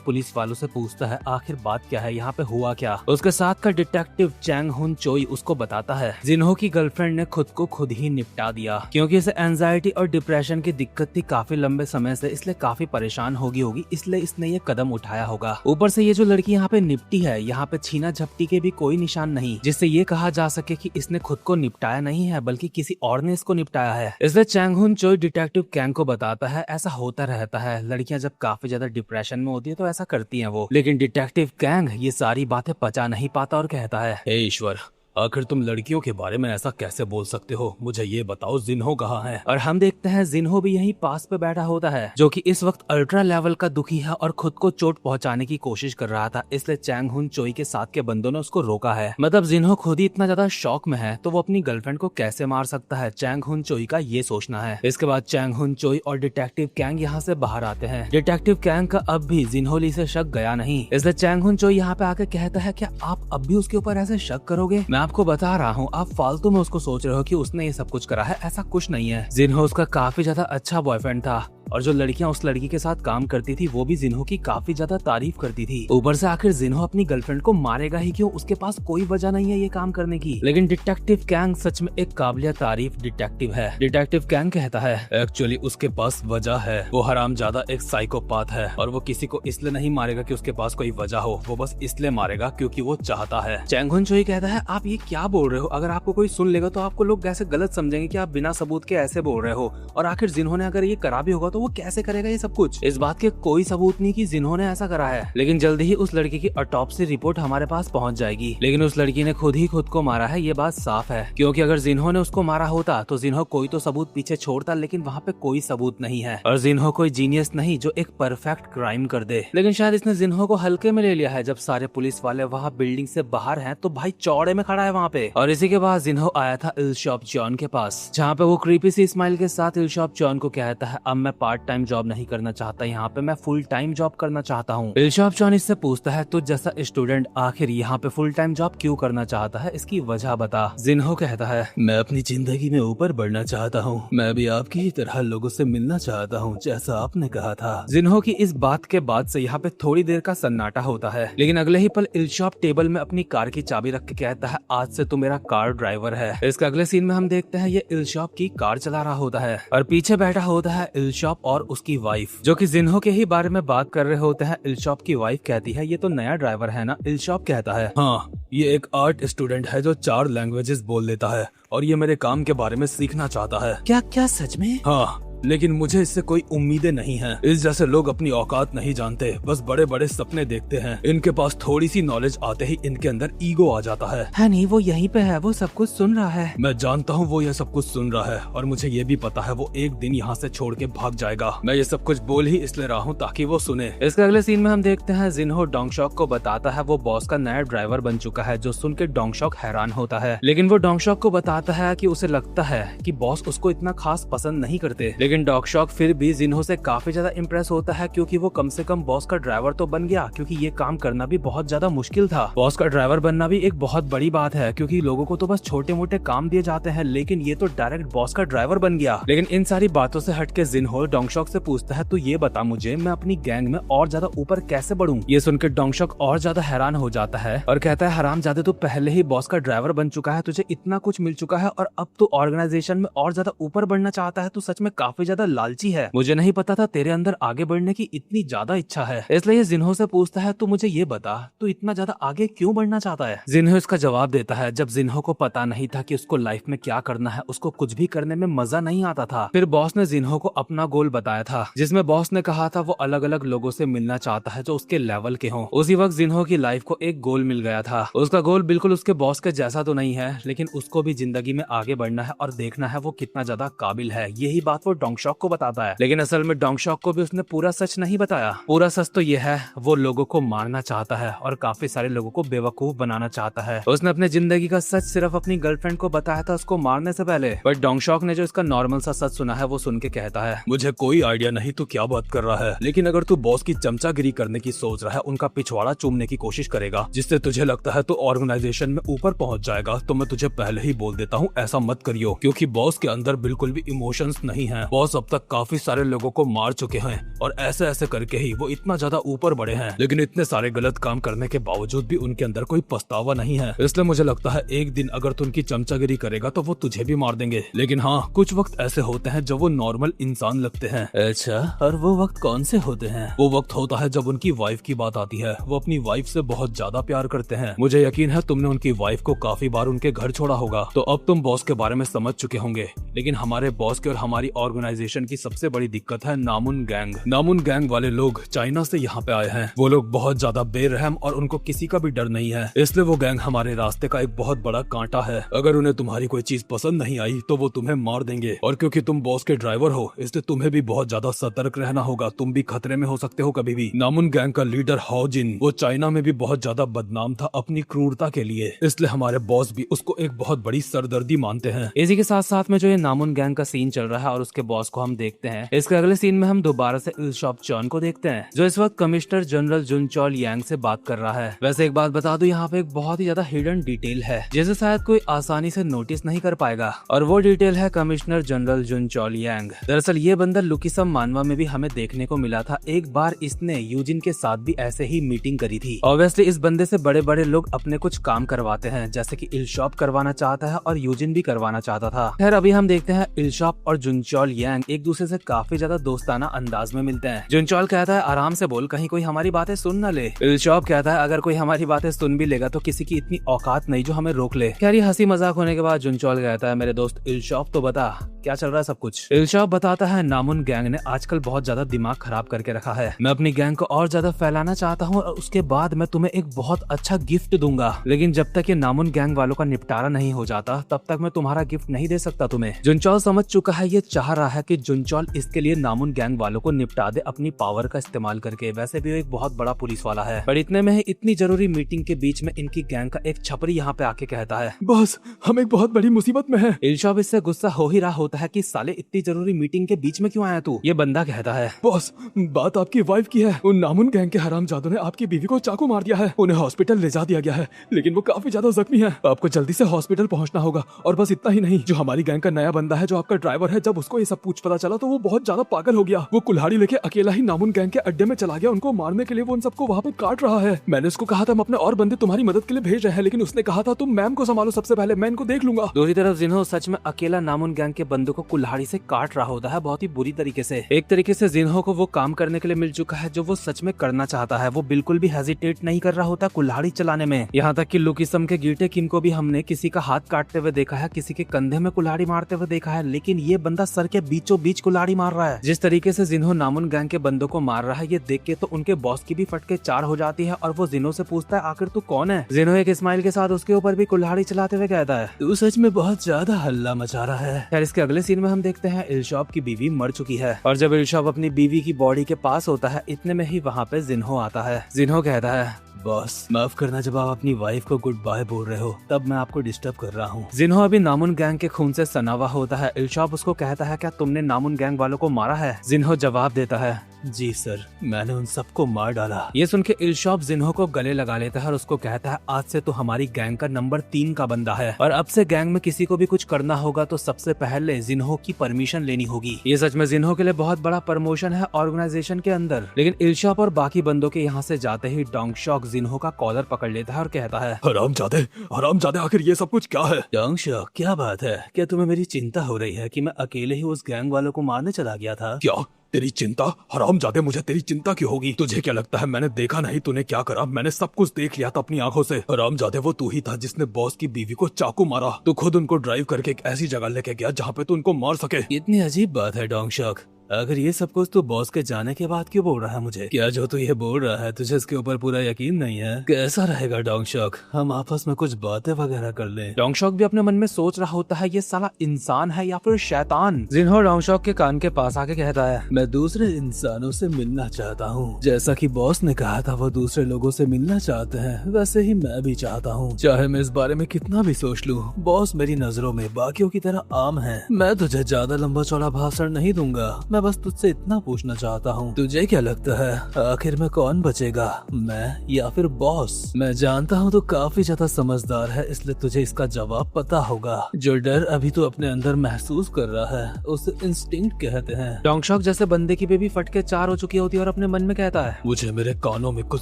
पुलिस वालों से पूछता है आखिर बात क्या है, यहाँ पे हुआ क्या। उसके साथ का डिटेक्टिव चैंग हुन चोई उसको बताता है जिन्हो की गर्लफ्रेंड ने खुद को खुद ही निपटा दिया, क्योंकि इसे एंजाइटी और डिप्रेशन की दिक्कत थी काफी लंबे समय से, इसलिए काफी परेशान होगी, इसलिए इसने ये कदम उठाया होगा। ऊपर से ये जो लड़की यहाँ पे निपटी है, यहाँ पे छीना झपटी के भी कोई निशान नहीं जिससे ये कहा जा सके कि इसने खुद को निपटाया नहीं है, बल्कि किसी और ने इसको निपटाया है। इसलिए चैंग हुन चोई डिटेक्टिव कैंग को बताता है ऐसा होता रहता है, लड़कियां जब काफी ज्यादा डिप्रेशन में होती है तो ऐसा करती हैं वो। लेकिन डिटेक्टिव कैंग ये सारी बातें पचा नहीं पाता और कहता है, हे ईश्वर, आखिर तुम लड़कियों के बारे में ऐसा कैसे बोल सकते हो, मुझे ये बताओ जिन्हो कहाँ है। और हम देखते हैं जिन्हो भी यहीं पास पे बैठा होता है, जो कि इस वक्त अल्ट्रा लेवल का दुखी है और खुद को चोट पहुंचाने की कोशिश कर रहा था। इसलिए चैंग हुन चोई के साथ के बंदों ने उसको रोका है। मतलब जिन्हो खुद ही इतना ज्यादा शॉक में है तो वो अपनी गर्लफ्रेंड को कैसे मार सकता है, चैंग हुन चोई का ये सोचना है। इसके बाद चैंग हुन चोई और डिटेक्टिव कैंग यहाँ से बाहर आते हैं। डिटेक्टिव कैंग का अब भी जिन्हो ली से शक गया नहीं, इसलिए चैंग हुन चोई यहाँ पे आके कहता है क्या आप अब भी उसके ऊपर ऐसे शक करोगे? मैं आपको बता रहा हूँ आप फालतू में उसको सोच रहे हो कि उसने ये सब कुछ करा है, ऐसा कुछ नहीं है। जिन्हो उसका काफी ज्यादा अच्छा बॉयफ्रेंड था और जो लड़कियां उस लड़की के साथ काम करती थी वो भी जिन्हो की काफी ज्यादा तारीफ करती थी। ऊपर से आखिर जिन्हो अपनी गर्लफ्रेंड को मारेगा ही क्यों, उसके पास कोई वजह नहीं है ये काम करने की। लेकिन डिटेक्टिव कैंग सच में एक काबिलियत तारीफ डिटेक्टिव है। डिटेक्टिव कैंग कहता है एक्चुअली उसके पास वजह है, वो हरामजादा एक साइकोपाथ है और वो किसी को इसलिए नहीं मारेगा कि उसके पास कोई वजह हो, वो बस इसलिए मारेगा क्योंकि वो चाहता है। चैंग हुन चोई कहता है आप ये क्या बोल रहे हो, अगर आपको कोई सुन लेगा तो आपको लोग कैसे गलत समझेंगे कि आप बिना सबूत के ऐसे बोल रहे हो, और आखिर जिन्हो ने अगर ये करा भी होगा तो वो कैसे करेगा ये सब कुछ। इस बात के कोई सबूत नहीं कि जिन्हो ने ऐसा करा है। लेकिन जल्दी ही उस लड़की की ऑटोप्सी रिपोर्ट हमारे पास पहुंच जाएगी। लेकिन उस लड़की ने खुद ही खुद को मारा है, ये बात साफ है, क्योंकि अगर जिन्हो ने उसको मारा होता तो जिन्हो कोई तो सबूत पीछे छोड़ता, लेकिन वहाँ पे कोई सबूत नहीं है। और जिन्हो कोई जीनियस नहीं जो एक परफेक्ट क्राइम कर दे। लेकिन शायद इसने जिन्हो को हल्के में ले लिया है। जब सारे पुलिस वाले वहाँ बिल्डिंग से बाहर हैं तो भाई चौड़े में खड़ा है वहाँ पे। और इसी के बाद जिन्हो आया था इलशॉप च्योन के पास, जहाँ पे वो क्रीपी सी स्माइल के साथ इलशॉप च्योन को कहता है अब मैं पार्ट टाइम जॉब नहीं करना चाहता, यहाँ पे मैं फुल टाइम जॉब करना चाहता हूँ। इलशॉप च्योन इससे पूछता है तुझ जैसा स्टूडेंट आखिर यहाँ पे फुल टाइम जॉब क्यों करना चाहता है, इसकी वजह बता। जिन्हो कहता है मैं अपनी जिंदगी में ऊपर बढ़ना चाहता हूँ, मैं भी आपकी ही तरह लोगों से मिलना चाहता हूँ जैसा आपने कहा था। जिन्हो की इस बात के बाद से यहाँ पे थोड़ी देर का सन्नाटा होता है, लेकिन अगले ही पल इलशॉप टेबल में अपनी कार की चाबी रख के कहता है आज से तू मेरा कार ड्राइवर है। इसके अगले सीन में हम देखते हैं ये इलशॉप की कार चला रहा होता है और पीछे बैठा होता है इलशॉप और उसकी वाइफ, जो कि जिन्हो के ही बारे में बात कर रहे होते हैं। इलशॉप की वाइफ कहती है ये तो नया ड्राइवर है ना। इलशॉप कहता है हाँ, ये एक आर्ट स्टूडेंट है जो 4 लैंग्वेजेस बोल लेता है और ये मेरे काम के बारे में सीखना चाहता है। क्या क्या सच में? हाँ, लेकिन मुझे इससे कोई उम्मीदें नहीं है। इस जैसे लोग अपनी औकात नहीं जानते, बस बड़े बड़े सपने देखते हैं। इनके पास थोड़ी सी नॉलेज आते ही इनके अंदर ईगो आ जाता है। नहीं, वो यहीं पे है, वो सब कुछ सुन रहा है। मैं जानता हूँ वो ये सब कुछ सुन रहा है और मुझे ये भी पता है वो एक दिन यहाँ से छोड़ के भाग जाएगा। मैं ये सब कुछ बोल ही इसलिए रहा हूँ ताकि वो सुने। इसके अगले सीन में हम देखते हैं जिन्हो डोंगशॉक को बताता है वो बॉस का नया ड्राइवर बन चुका है, जो सुन के डोंगशॉक हैरान होता है। लेकिन वो डोंगशॉक को बताता है कि उसे लगता है कि बॉस उसको इतना खास पसंद नहीं करते। लेकिन डोंगशॉक फिर भी जिन्हो से काफी ज्यादा इम्प्रेस होता है, क्योंकि वो कम से कम बॉस का ड्राइवर तो बन गया, क्योंकि ये काम करना भी बहुत ज्यादा मुश्किल था। बॉस का ड्राइवर बनना भी एक बहुत बड़ी बात है, क्योंकि लोगों को तो बस छोटे मोटे काम दिए जाते हैं, लेकिन ये तो डायरेक्ट बॉस का ड्राइवर बन गया। लेकिन इन सारी बातों से हटके जिन्हो डोंगशॉक से पूछता है, तो ये बता मुझे, मैं अपनी गैंग में और ज्यादा ऊपर कैसे बढ़ूं? ये सुनकर डोंगशॉक और ज्यादा हैरान हो जाता है और कहता है, हरामजादे, तू पहले ही बॉस का ड्राइवर बन चुका है, तुझे इतना कुछ मिल चुका है और अब तू ऑर्गेनाइजेशन में और ज्यादा ऊपर बढ़ना चाहता है। तू सच में काफी ज्यादा लालची है। मुझे नहीं पता था तेरे अंदर आगे बढ़ने की इतनी ज्यादा इच्छा है। इसलिए जिन्हो से पूछता है, तू मुझे ये बता, तू इतना ज्यादा आगे क्यों बढ़ना चाहता है? जिन्हो इसका जवाब देता है, जब जिन्हो को पता नहीं था कि उसको लाइफ में क्या करना है, उसको कुछ भी करने में मजा नहीं आता था। फिर बॉस ने जिन्हो को अपना गोल बताया था, जिसमें बॉस ने कहा था वो अलग अलग लोगों से मिलना चाहता है जो उसके लेवल के हों। उसी वक्त जिन्हो की लाइफ को एक गोल मिल गया था। उसका गोल बिल्कुल उसके बॉस के जैसा तो नहीं है, लेकिन उसको भी जिंदगी में आगे बढ़ना है और देखना है वो कितना ज्यादा काबिल है। यही बात वो डोंगशॉक को बताता है। लेकिन असल में डोंगशॉक को भी उसने पूरा सच नहीं बताया। पूरा सच तो ये है, वो लोगों को मारना चाहता है और काफी सारे लोगों को बेवकूफ बनाना चाहता है। उसने अपने जिंदगी का सच सिर्फ अपनी गर्लफ्रेंड को बताया था उसको मारने से पहले। बट डोंगशॉक ने जो इसका नॉर्मल सा सच सुना है वो सुन के कहता है, मुझे कोई आइडिया नहीं तू क्या बात कर रहा है, लेकिन अगर तू बॉस की चमचागिरी करने की सोच रहा है, उनका पिछवाड़ा चूमने की कोशिश करेगा, जिससे तुझे लगता है तो ऑर्गेनाइजेशन में ऊपर पहुंच जाएगा, तो मैं तुझे पहले ही बोल देता हूँ ऐसा मत करियो, क्योंकि बॉस के अंदर बिल्कुल भी इमोशंस नहीं है। बॉस अब तक काफी सारे लोगों को मार चुके हैं और ऐसे ऐसे करके ही वो इतना ज्यादा ऊपर बढ़े हैं, लेकिन इतने सारे गलत काम करने के बावजूद भी उनके अंदर कोई पछतावा नहीं है। इसलिए मुझे लगता है एक दिन अगर तू उनकी चमचागिरी करेगा तो वो तुझे भी मार देंगे। लेकिन हाँ, कुछ वक्त ऐसे होते हैं जब वो नॉर्मल इंसान लगते हैं। अच्छा, और वो वक्त कौन से होते हैं? वो वक्त होता है जब उनकी वाइफ की बात आती है। वो अपनी वाइफ से बहुत ज्यादा प्यार करते हैं। मुझे यकीन है तुमने उनकी वाइफ को काफी बार उनके घर छोड़ा होगा, तो अब तुम बॉस के बारे में समझ चुके होंगे। लेकिन हमारे बॉस की और हमारी ऑर्गेनाइजेशन की सबसे बड़ी दिक्कत है नामुन गैंग। नामुन गैंग वाले लोग चाइना से यहाँ पे आए हैं। वो लोग बहुत ज्यादा बेरहम और उनको किसी का भी डर नहीं है, इसलिए वो गैंग हमारे रास्ते का एक बहुत बड़ा कांटा है। अगर उन्हें तुम्हारी कोई चीज पसंद नहीं आई तो वो तुम्हें मार देंगे, और क्योंकि तुम बॉस के ड्राइवर हो इसलिए तुम्हें भी बहुत ज्यादा सतर्क रहना होगा। तुम भी खतरे में हो सकते हो कभी भी। नामुन गैंग का लीडर हाओजिन, वो चाइना में भी बहुत ज्यादा बदनाम था अपनी क्रूरता के लिए, इसलिए हमारे बॉस भी उसको एक बहुत बड़ी सरदर्दी मानते हैं। इसी के साथ साथ में जो ये नामुन गैंग का सीन चल रहा है और उसके बॉस को हम देखते हैं, इसके अगले सीन में हम दोबारा से इलशॉप चॉन को देखते हैं, जो इस वक्त कमिश्नर जनरल जुनचोल यांग से बात कर रहा है। वैसे एक बात बता दूं, यहाँ पे एक बहुत ही ज्यादा हिडन डिटेल है जिसे शायद कोई आसानी से नोटिस नहीं कर पाएगा, और वो डिटेल है कमिश्नर जनरल जुनचोल यांग। दरअसल ये बंदर लुकिसम मानवा में भी हमें देखने को मिला था। एक बार इसने यूजिन के साथ भी ऐसे ही मीटिंग करी थी। ऑब्वियसली इस बंदे से बड़े बड़े लोग अपने कुछ काम करवाते हैं, जैसे कि इलशॉप करवाना चाहता है और यूजिन भी करवाना चाहता था। खैर अभी हम देखते हैं इलशॉप और जुनचोल यांग एक दूसरे से काफी ज्यादा दोस्ताना अंदाज में मिलते हैं। जुनचोल कहता है, आराम से बोल, कहीं कोई हमारी बातें सुन न ले। इलशॉप कहता है, अगर कोई हमारी बातें सुन भी लेगा तो किसी की इतनी औकात नहीं जो हमें रोक ले। खैर ये हंसी मजाक होने के बाद जुनचोल कहता है, मेरे दोस्त इलशॉप, तो बता क्या चल रहा है सब कुछ। इलशॉप बताता है, नामुन गैंग ने आजकल बहुत ज्यादा दिमाग खराब करके रखा है। मैं अपनी गैंग को और ज्यादा फैलाना चाहता हूँ और उसके बाद मैं तुम्हें एक बहुत अच्छा गिफ्ट दूंगा, लेकिन जब तक ये नामुन गैंग वालों का निपटारा नहीं हो जाता तब तक मैं तुम्हारा गिफ्ट नहीं दे सकता तुम्हें। जुनचोल समझ चुका है, ये चाह रहा है कि जुनचोल इसके लिए नामुन गैंग वालों को निपटा दे अपनी पावर का इस्तेमाल करके। वैसे भी वो एक बहुत बड़ा पुलिस वाला है। पर इतने में ही इतनी जरूरी मीटिंग के बीच में इनकी गैंग का एक छपरी यहाँ पे आके कहता है, बॉस हम एक बहुत बड़ी मुसीबत में हैं। इलशॉप इससे गुस्सा हो ही रहा होता है कि साले इतनी जरूरी मीटिंग के बीच में क्यों आया तू। ये बंदा कहता है, बॉस बात आपकी वाइफ की है। उन नामुन गैंग के हरामजादों ने आपकी बीवी को चाकू मार दिया है। उन्हें हॉस्पिटल ले जा दिया गया है, लेकिन वो काफी ज्यादा जख्मी है। आपको जल्दी से हॉस्पिटल पहुंचना होगा। और बस इतना ही नहीं, जो हमारी गैंग का नया बंदा है जो आपका ड्राइवर है, जब उसको ये सब पूछ पता चला तो वो बहुत ज्यादा पागल हो गया। वो कुल्हाड़ी लेके अकेला ही नामुन गैंग के अड्डे में चला गया उनको मारने के लिए। वो उन सबको वहाँ पे काट रहा है। मैंने उसको कहा था हम अपने और बंदे तुम्हारी मदद के लिए भेज रहे हैं, लेकिन उसने कहा था तुम मैम को संभालो सबसे पहले, मैं इनको देख लूंगा। दूसरी तरफ जिन्हो सच में अकेला नामुन गैंग के बंदों को कुल्हाड़ी से काट रहा होता है, बहुत ही बुरी तरीके से। एक तरीके से जिन्हो को वो काम करने के लिए मिल चुका है जो वो सच में करना चाहता है। वो बिल्कुल भी हेजिटेट नहीं कर रहा होता कुल्हाड़ी चलाने में। यहाँ तक कि लुकिसम के गीटे किन को भी हमने किसी का हाथ काटते हुए देखा है, किसी के कंधे में कुल्हाड़ी मारते हुए देखा है, लेकिन ये बंदा सर के बीचों बीच कुल्हाड़ी मार रहा है। जिस तरीके से जिन्हो नामुन गैंग के बंदों को मार रहा है ये देख के तो उनके बॉस की भी फटके 4 हो जाती है और वो जिन्हो से पूछता है आखिर तू कौन है। जिन्हो एक स्माइल के साथ उसके ऊपर भी कुल्हाड़ी चलाते हुए कहता है तू सच में बहुत ज्यादा हल्ला मचा रहा है। खैर इसके अगले सीन में हम देखते हैं इल्शॉप की बीवी मर चुकी है और जब इल्शॉप अपनी बीवी की बॉडी के पास होता है इतने में ही वहाँ पे जिन्हो आता है। जिन्हो कहता है बॉस माफ करना, जब आप अपनी वाइफ को गुड बाय बोल रहे हो तब मैं आपको डिस्टर्ब कर रहा हूँ। जिन्हो अभी नामुन गैंग के खून से सना हुआ होता है। इल्शॉप उसको कहता है क्या तुमने नामुन गैंग वालों को मारा है? जिन्हो जवाब देता है जी सर, मैंने उन सबको मार डाला। ये सुन के इल्शॉप जिन्हो को गले लगा लेता है और उसको कहता है आज से तो हमारी गैंग का नंबर 3 का बंदा है और अब से गैंग में किसी को भी कुछ करना होगा तो सबसे पहले जिन्हो की परमिशन लेनी होगी। ये सच में जिन्हो के लिए बहुत बड़ा प्रमोशन है ऑर्गेनाइजेशन के अंदर। लेकिन इल्शॉप और बाकी बंदों के यहाँ से जाते ही डोंगशॉक जिन्हो का कॉलर पकड़ लेता है और कहता है हरामजादे आखिर ये सब कुछ क्या है? डोंगशॉक क्या बात है, क्या तुम्हें मेरी चिंता हो रही है कि मैं अकेले ही उस गैंग वालों को मारने चला गया था? क्या तेरी चिंता? हरामजादे मुझे तेरी चिंता क्यों होगी? तुझे क्या लगता है मैंने देखा नहीं तूने क्या करा? मैंने सब कुछ देख लिया था अपनी आंखों से। हरामजादे वो तू ही था जिसने बॉस की बीवी को चाकू मारा। तू खुद उनको ड्राइव करके एक ऐसी जगह लेके गया जहाँ पे तू उनको मार सके। इतनी अजीब बात है डोंगशॉक, अगर ये सब कुछ तू बॉस के जाने के बाद क्यों बोल रहा है मुझे? क्या जो तू ये बोल रहा है तुझे इसके ऊपर पूरा यकीन नहीं है? कैसा रहेगा डोंगशॉक, हम आपस में कुछ बातें वगैरह कर लें? डोंगशॉक भी अपने मन में सोच रहा होता है ये साला इंसान है या फिर शैतान। जिन्हो डोंगशॉक के कान के पास आके कहता है मैं दूसरे इंसानों से मिलना चाहता हूँ। जैसा कि बॉस ने कहा था वो दूसरे लोगों से मिलना चाहते हैं, वैसे ही मैं भी चाहता हूँ। चाहे मैं इस बारे में कितना भी सोच लूँ, बॉस मेरी नजरों में बाकियों की तरह आम है। मैं तुझे ज्यादा लंबा चौड़ा भाषण नहीं दूंगा, मैं बस तुझसे इतना पूछना चाहता हूँ, तुझे क्या लगता है आखिर में कौन बचेगा, मैं या फिर बॉस? मैं जानता हूँ तू काफी ज्यादा समझदार है इसलिए तुझे इसका जवाब पता होगा। जो डर अभी तू अपने अंदर महसूस कर रहा है उसे इंस्टिंक्ट कहते हैं। डोंगशॉक जैसे बंदे की बेबी फटके 4 हो चुकी होती है और अपने मन में कहता है मुझे मेरे कानों में कुछ